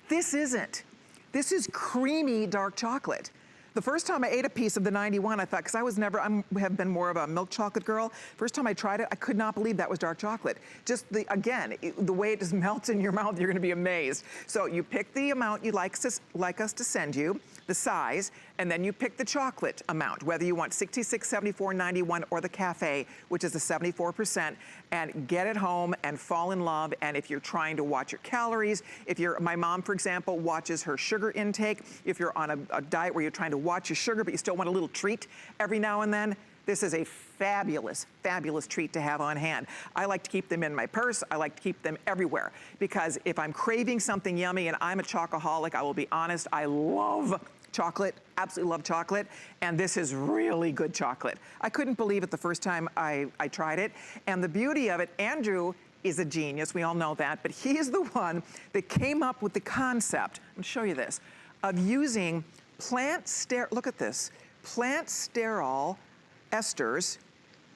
This isn't. This is creamy dark chocolate. The first time I ate a piece of the 91, I thought, because I have been more of a milk chocolate girl. First time I tried it, I could not believe that was dark chocolate. Just the way it just melts in your mouth, you're gonna be amazed. So you pick the amount you'd like us to send you, the size, and then you pick the chocolate amount, whether you want 66, 74, 91, or the cafe, which is the 74%, and get it home and fall in love. And if you're trying to watch your calories, my mom, for example, watches her sugar intake. If you're on a diet where you're trying to watch your sugar, but you still want a little treat every now and then, This is a fabulous, fabulous treat to have on hand. I like to keep them in my purse. I like to keep them everywhere because if I'm craving something yummy, and I'm a chocoholic, I will be honest, I love chocolate, absolutely love chocolate, and this is really good chocolate. I couldn't believe it the first time I tried it, and the beauty of it, Andrew is a genius, we all know that, but he is the one that came up with the concept, I'm gonna show you this, of using look at this, plant sterol esters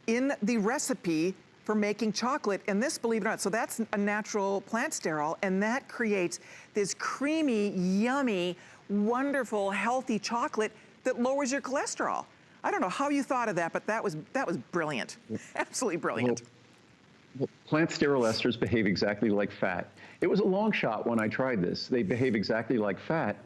in the recipe for making chocolate. And this, believe it or not, so that's a natural plant sterol, and that creates this creamy, yummy, wonderful, healthy chocolate that lowers your cholesterol. I don't know how you thought of that, but that was brilliant. Absolutely brilliant. Well, plant sterol esters behave exactly like fat. It was a long shot when I tried this. They behave exactly like fat.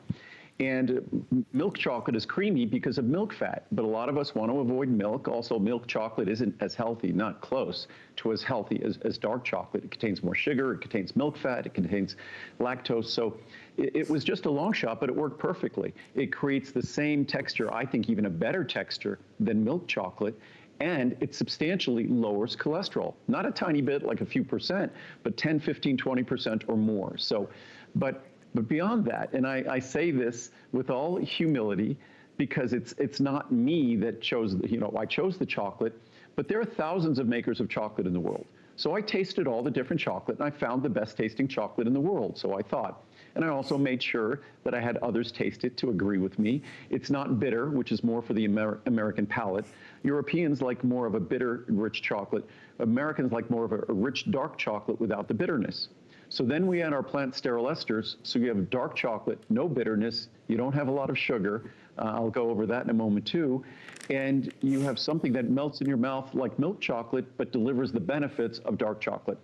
And milk chocolate is creamy because of milk fat, but a lot of us want to avoid milk. Also, milk chocolate isn't as healthy, not close to as healthy as dark chocolate. It contains more sugar, it contains milk fat, it contains lactose. So it was just a long shot, but it worked perfectly. It creates the same texture, I think even a better texture than milk chocolate, and it substantially lowers cholesterol. Not a tiny bit, like a few percent, but 10, 15, 20% or more. So, but beyond that, and I say this with all humility, because it's not me that chose, I chose the chocolate, but there are thousands of makers of chocolate in the world. So I tasted all the different chocolate, and I found the best tasting chocolate in the world, so I thought. And I also made sure that I had others taste it to agree with me. It's not bitter, which is more for the American palate. Europeans like more of a bitter, rich chocolate. Americans like more of a rich, dark chocolate without the bitterness. So then we add our plant sterol esters, so you have dark chocolate, no bitterness, you don't have a lot of sugar. I'll go over that in a moment too. And you have something that melts in your mouth like milk chocolate, but delivers the benefits of dark chocolate.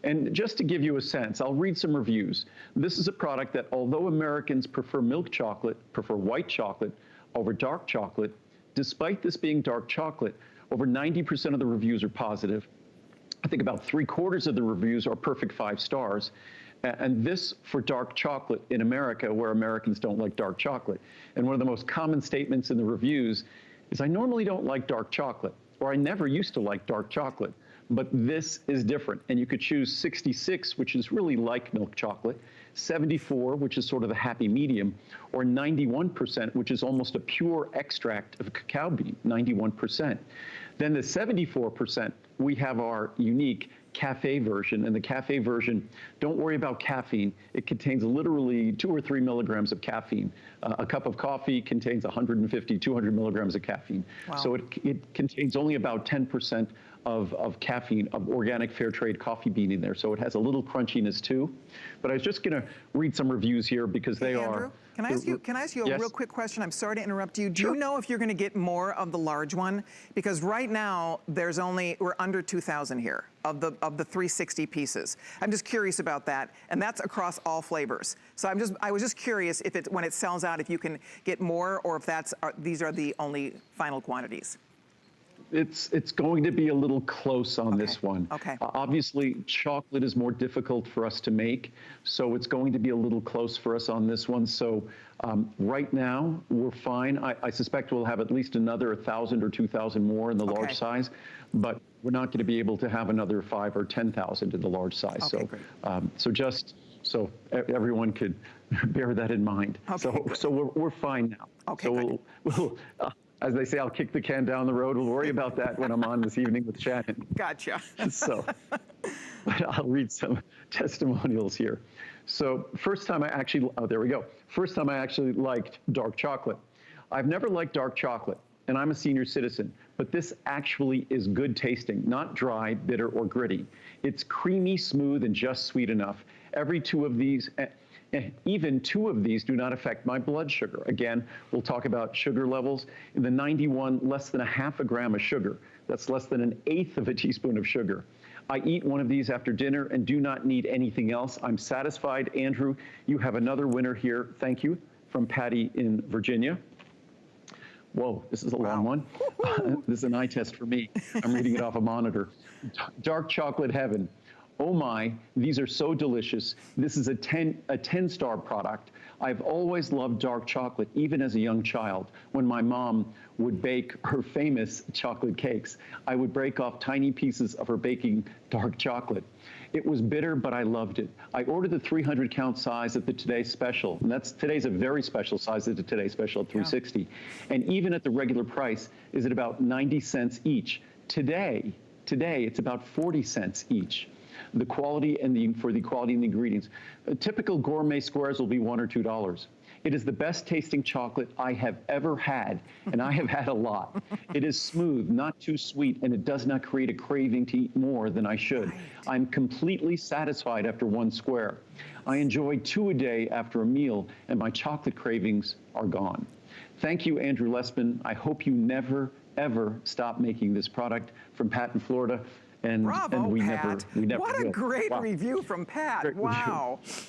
And just to give you a sense, I'll read some reviews. This is a product that, although Americans prefer milk chocolate, prefer white chocolate over dark chocolate, despite this being dark chocolate, over 90% of the reviews are positive. I think about 3/4 of the reviews are perfect 5 stars. And this for dark chocolate in America, where Americans don't like dark chocolate. And one of the most common statements in the reviews is, I normally don't like dark chocolate, or I never used to like dark chocolate, but this is different. And you could choose 66, which is really like milk chocolate, 74, which is sort of a happy medium, or 91%, which is almost a pure extract of cacao bean, 91%. Then the 74%, we have our unique cafe version, and the cafe version, don't worry about caffeine. It contains literally 2 or 3 milligrams of caffeine. A cup of coffee contains 150, 200 milligrams of caffeine. Wow. So it contains only about 10% of caffeine, of organic fair trade coffee bean in there. So it has a little crunchiness too. But I was just gonna read some reviews here because they Andrew, are. Can I ask you a real quick question? I'm sorry to interrupt you. Do Sure. you know if you're gonna get more of the large one? Because right now, we're under 2,000 here of the 360 pieces. I'm just curious about that, and that's across all flavors. So I was just curious if when it sells out, if you can get more, or if these are the only final quantities. It's going to be a little close on this one. Okay. Obviously, chocolate is more difficult for us to make, so it's going to be a little close for us on this one. So right now, we're fine. I suspect we'll have at least another 1,000 or 2,000 more in the large size, but we're not going to be able to have another 5,000 or 10,000 in the large size. Okay, so just so everyone could bear that in mind. Okay, so we're fine now. Okay, so we'll as they say, I'll kick the can down the road. We'll worry about that when I'm on this evening with Shannon. Gotcha. So, but I'll read some testimonials here. So first time I actually, there we go. First time I actually liked dark chocolate. I've never liked dark chocolate, and I'm a senior citizen, but this actually is good tasting, not dry, bitter, or gritty. It's creamy, smooth, and just sweet enough. Every 2 of these, even 2 of these do not affect my blood sugar. Again, we'll talk about sugar levels. In the 91, less than 1/2 gram of sugar. That's less than 1/8 of a teaspoon of sugar. I eat one of these after dinner and do not need anything else. I'm satisfied. Andrew, you have another winner here. Thank you, from Patty in Virginia. Whoa, this is a long one. This is an eye test for me. I'm reading it off a monitor. Dark chocolate heaven. oh my, these are so delicious. This is a 10-star product. I've always loved dark chocolate, even as a young child. When my mom would bake her famous chocolate cakes, I would break off tiny pieces of her baking dark chocolate. It was bitter, but I loved it. I ordered the 300-count size at the Today Special, and today's a very special size at the Today Special at $360. And even at the regular price is at about 90 cents each. Today, it's about 40 cents each. The quality and for the quality and the ingredients. Typical gourmet squares will be $1 or $2. It is the best tasting chocolate I have ever had, and I have had a lot. It is smooth, not too sweet, and it does not create a craving to eat more than I should. I'm completely satisfied after one square. I enjoy 2 a day after a meal, and my chocolate cravings are gone. Thank you, Andrew Lessman. I hope you never, ever stop making this product. From Pat in Florida. Bravo, we Pat. never what will. a great review from Pat. Great wow. review.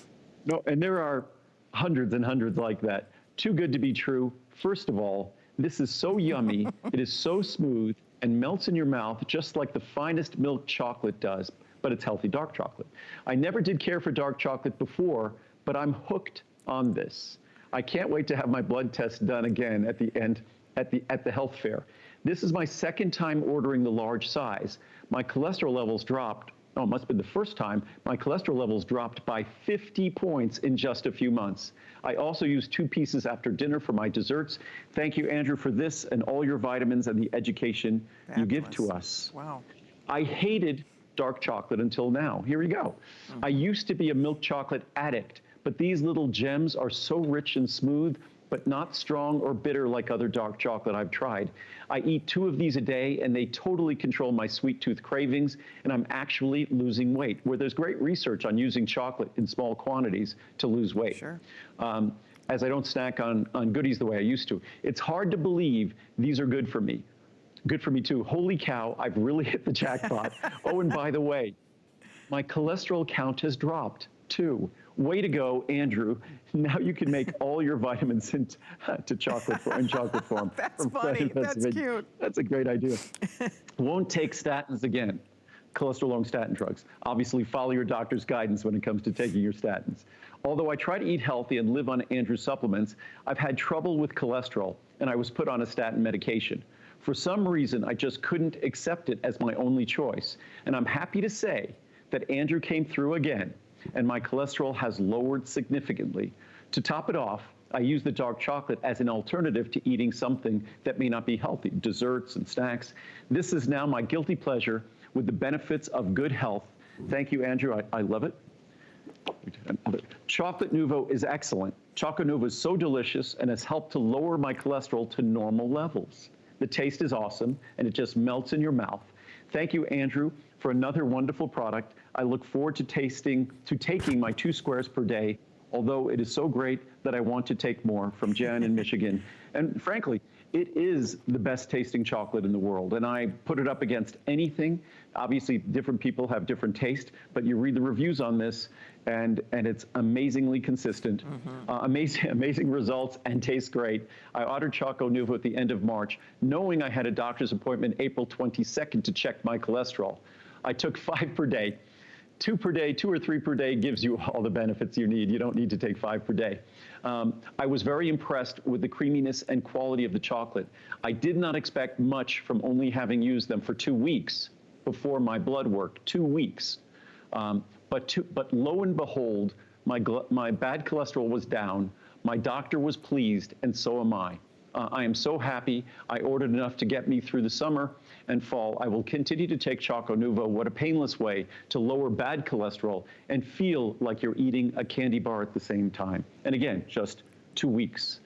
No, and there are hundreds and hundreds like that. Too good to be true. First of all, this is so yummy. It is so smooth and melts in your mouth just like the finest milk chocolate does, but it's healthy dark chocolate. I never did care for dark chocolate before, but I'm hooked on this. I can't wait to have my blood test done again at the end at the health fair. This is my second time ordering the large size. My cholesterol levels dropped. Oh, it must have been the first time. My cholesterol levels dropped by 50 points in just a few months. I also use 2 pieces after dinner for my desserts. Thank you, Andrew, for this and all your vitamins and the education you give to us. Wow. I hated dark chocolate until now. Here we go. I used to be a milk chocolate addict, but these little gems are so rich and smooth, but not strong or bitter like other dark chocolate I've tried. I eat 2 of these a day, and they totally control my sweet tooth cravings, and I'm actually losing weight, where there's great research on using chocolate in small quantities to lose weight. Sure. As I don't snack on goodies the way I used to. It's hard to believe these are good for me. Good for me, too. Holy cow, I've really hit the jackpot. Oh, and by the way, my cholesterol count has dropped, too. Way to go, Andrew. Now you can make all your vitamins in chocolate form. That's funny. That's cute. That's a great idea. Won't take statins again. Cholesterol-lowering statin drugs. Obviously, follow your doctor's guidance when it comes to taking your statins. Although I try to eat healthy and live on Andrew's supplements, I've had trouble with cholesterol, and I was put on a statin medication. For some reason, I just couldn't accept it as my only choice. And I'm happy to say that Andrew came through again, and my cholesterol has lowered significantly. To top it off, I use the dark chocolate as an alternative to eating something that may not be healthy, desserts and snacks. This is now my guilty pleasure with the benefits of good health. Thank you, Andrew. I love it. Chocolate Nouveau is excellent. Chocolate Nouveau is so delicious and has helped to lower my cholesterol to normal levels. The taste is awesome, and it just melts in your mouth. Thank you, Andrew, for another wonderful product. I look forward to taking my 2 squares per day, although it is so great that I want to take more. From Jan in Michigan. And frankly, it is the best tasting chocolate in the world, and I put it up against anything. Obviously, different people have different taste, but you read the reviews on this, and it's amazingly consistent, amazing results, and tastes great. I ordered Choco Nouveau at the end of March, knowing I had a doctor's appointment April 22nd to check my cholesterol. I took 5 per day. 2 per day, 2 or 3 per day gives you all the benefits you need. You don't need to take 5 per day. I was very impressed with the creaminess and quality of the chocolate. I did not expect much from only having used them for 2 weeks before my blood work, 2 weeks. But lo and behold, my bad cholesterol was down. My doctor was pleased, and so am I. I am so happy. I ordered enough to get me through the summer and fall. I will continue to take Choco Nouveau. What a painless way to lower bad cholesterol and feel like you're eating a candy bar at the same time. And again, just 2 weeks.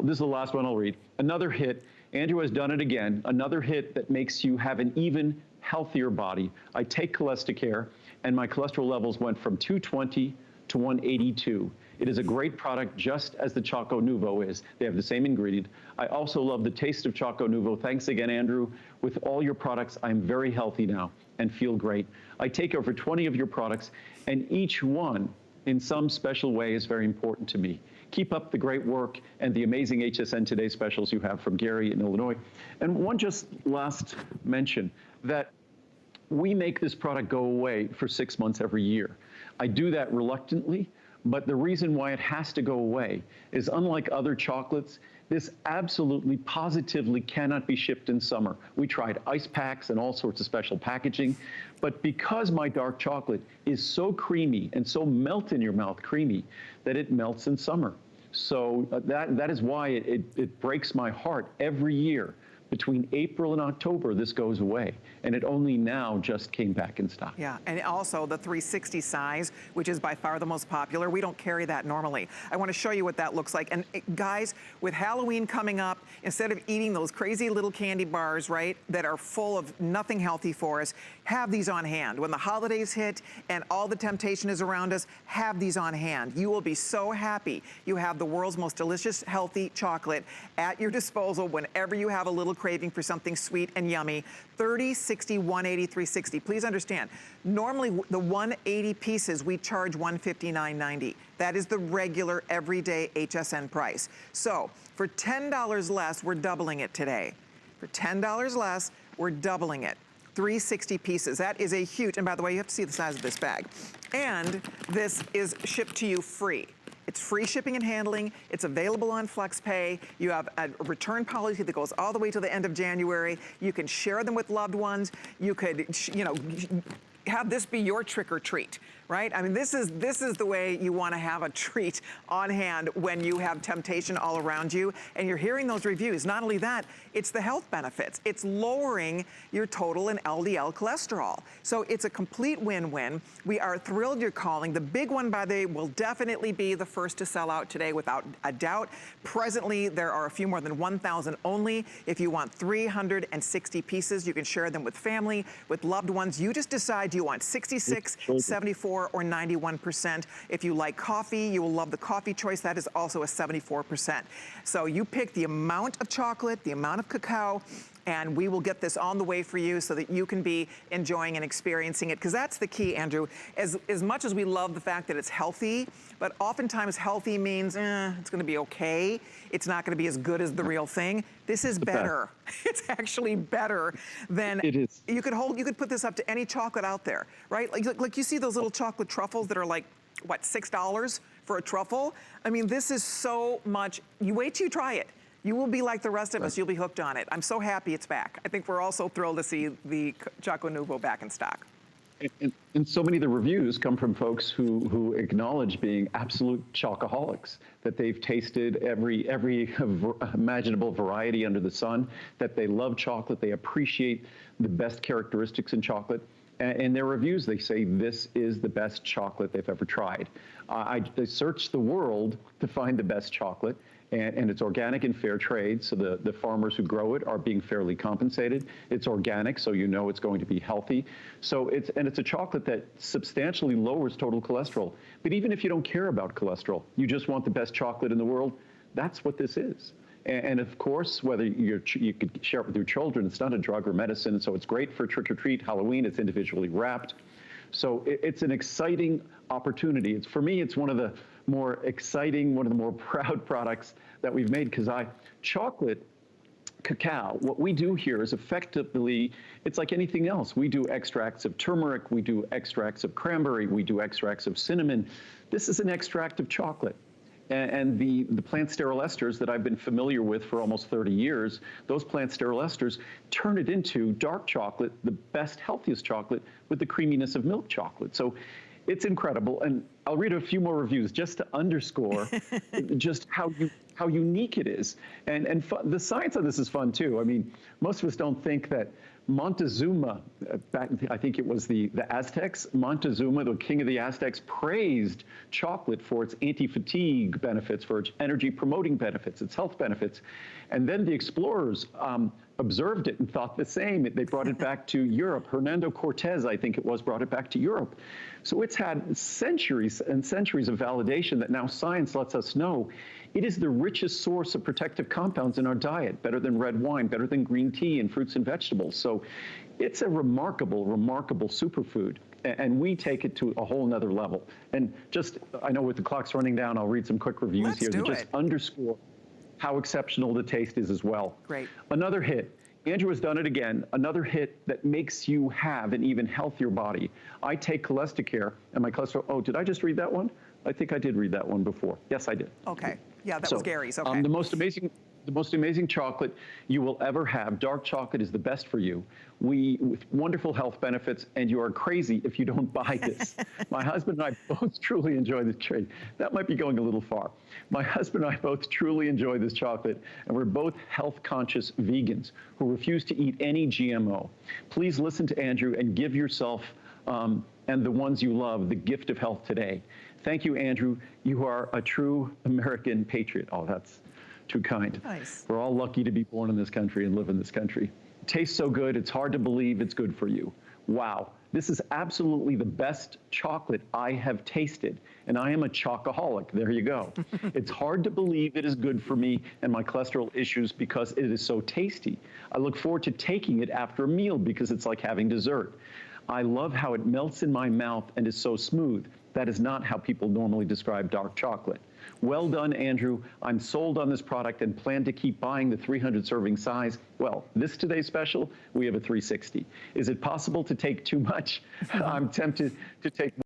This is the last one I'll read. Another hit. Andrew has done it again. Another hit that makes you have an even healthier body. I take Cholesterol, and my cholesterol levels went from 220 to 182. It is a great product, just as the Choco Nouveau is. They have the same ingredient. I also love the taste of Choco Nouveau. Thanks again, Andrew. With all your products, I'm very healthy now and feel great. I take over 20 of your products, and each one, in some special way, is very important to me. Keep up the great work and the amazing HSN Today specials you have from Gary in Illinois. And one just last mention that we make this product go away for 6 months every year. I do that reluctantly, but the reason why it has to go away is, unlike other chocolates, this absolutely positively cannot be shipped in summer. We tried ice packs and all sorts of special packaging, but because my dark chocolate is so creamy and so melt in your mouth creamy that it melts in summer. So that is why it breaks my heart every year. Between April and October, this goes away, and it only now just came back in stock. Yeah, and also the 360 size, which is by far the most popular. We don't carry that normally. I want to show you what that looks like. And guys, with Halloween coming up, instead of eating those crazy little candy bars, right, that are full of nothing healthy for us, have these on hand. When the holidays hit and all the temptation is around us, have these on hand. You will be so happy. You have the world's most delicious, healthy chocolate at your disposal whenever you have a little craving for something sweet and yummy. 30, 60, 180, 360. Please understand, normally the 180 pieces, we charge $159.90. That is the regular everyday HSN price. So for $10 less, we're doubling it today. For $10 less, we're doubling it. 360 pieces. That is a huge, and by the way, you have to see the size of this bag. And this is shipped to you free. It's free shipping and handling. It's available on FlexPay. You have a return policy that goes all the way to the end of January. You can share them with loved ones. You could, have this be your trick or treat, right? I mean, this is the way you want to have a treat on hand when you have temptation all around you and you're hearing those reviews. Not only that, it's the health benefits. It's lowering your total and LDL cholesterol. So it's a complete win-win. We are thrilled you're calling. The big one, by the way, will definitely be the first to sell out today without a doubt. Presently, there are a few more than 1,000 only. If you want 360 pieces, you can share them with family, with loved ones. You just decide, do you want 66, 74, or 91%. If you like coffee, you will love the coffee choice. That is also a 74%. So you pick the amount of chocolate, the amount of cacao, and we will get this on the way for you so that you can be enjoying and experiencing it. Because that's the key, Andrew. As much as we love the fact that it's healthy, but oftentimes healthy means it's going to be okay. It's not going to be as good as the real thing. This is better. It's actually better than it is. You could put this up to any chocolate out there, right? Like you see those little chocolate truffles that are like, what, $6 for a truffle? I mean, this is so much. You wait till you try it. You will be like the rest of us. You'll be hooked on it. I'm so happy it's back. I think we're also thrilled to see the Choco Nuvo back in stock. And so many of the reviews come from folks who acknowledge being absolute chocoholics, that they've tasted every imaginable variety under the sun, that they love chocolate, they appreciate the best characteristics in chocolate. And in their reviews, they say this is the best chocolate they've ever tried. They searched the world to find the best chocolate. And it's organic and fair trade, so the farmers who grow it are being fairly compensated. It's organic, so you know it's going to be healthy. So it's a chocolate that substantially lowers total cholesterol. But even if you don't care about cholesterol, you just want the best chocolate in the world, that's what this is. And of course, whether you could share it with your children, it's not a drug or medicine, so it's great for trick-or-treat, Halloween, it's individually wrapped. So it's an exciting opportunity. For me, it's one of the more exciting, one of the more proud products that we've made, because chocolate, cacao, what we do here is effectively, it's like anything else. We do extracts of turmeric, we do extracts of cranberry, we do extracts of cinnamon. This is an extract of chocolate. And the plant sterol esters that I've been familiar with for almost 30 years, those plant sterol esters turn it into dark chocolate, the best, healthiest chocolate with the creaminess of milk chocolate. So it's incredible. And I'll read a few more reviews just to underscore just how unique it is. And the science of this is fun too. I mean, most of us don't think that Montezuma, back, I think it was the Aztecs, Montezuma, the king of the Aztecs, praised chocolate for its anti-fatigue benefits, for its energy-promoting benefits, its health benefits. And then the explorers observed it and thought the same. They brought it back to Europe. Hernando Cortez, I think it was, brought it back to Europe. So it's had centuries and centuries of validation that now science lets us know it is the richest source of protective compounds in our diet, better than red wine, better than green tea and fruits and vegetables. So it's a remarkable, remarkable superfood. And we take it to a whole nother level. And just, I know with the clock's running down, I'll read some quick reviews here to just underscore how exceptional the taste is as well. Great. Another hit, Andrew has done it again, another hit that makes you have an even healthier body. I take Cholesterol, and my cholesterol, oh, did I just read that one? I think I did read that one before. Yes, I did. Okay. Yeah, that was Gary's. Okay. The most amazing chocolate you will ever have. Dark chocolate is the best for you. With wonderful health benefits, and you are crazy if you don't buy this. My husband and I both truly enjoy this trade. That might be going a little far. My husband and I both truly enjoy this chocolate, and we're both health-conscious vegans who refuse to eat any GMO. Please listen to Andrew and give yourself and the ones you love the gift of health today. Thank you, Andrew. You are a true American patriot. Oh, that's too kind. Nice. We're all lucky to be born in this country and live in this country. It tastes so good, it's hard to believe it's good for you. Wow, this is absolutely the best chocolate I have tasted, and I am a chocoholic. There you go. It's hard to believe it is good for me and my cholesterol issues because it is so tasty. I look forward to taking it after a meal because it's like having dessert. I love how it melts in my mouth and is so smooth. That is not how people normally describe dark chocolate. Well done, Andrew. I'm sold on this product and plan to keep buying the 300 serving size. Well, this today's special, we have a 360. Is it possible to take too much? I'm tempted to take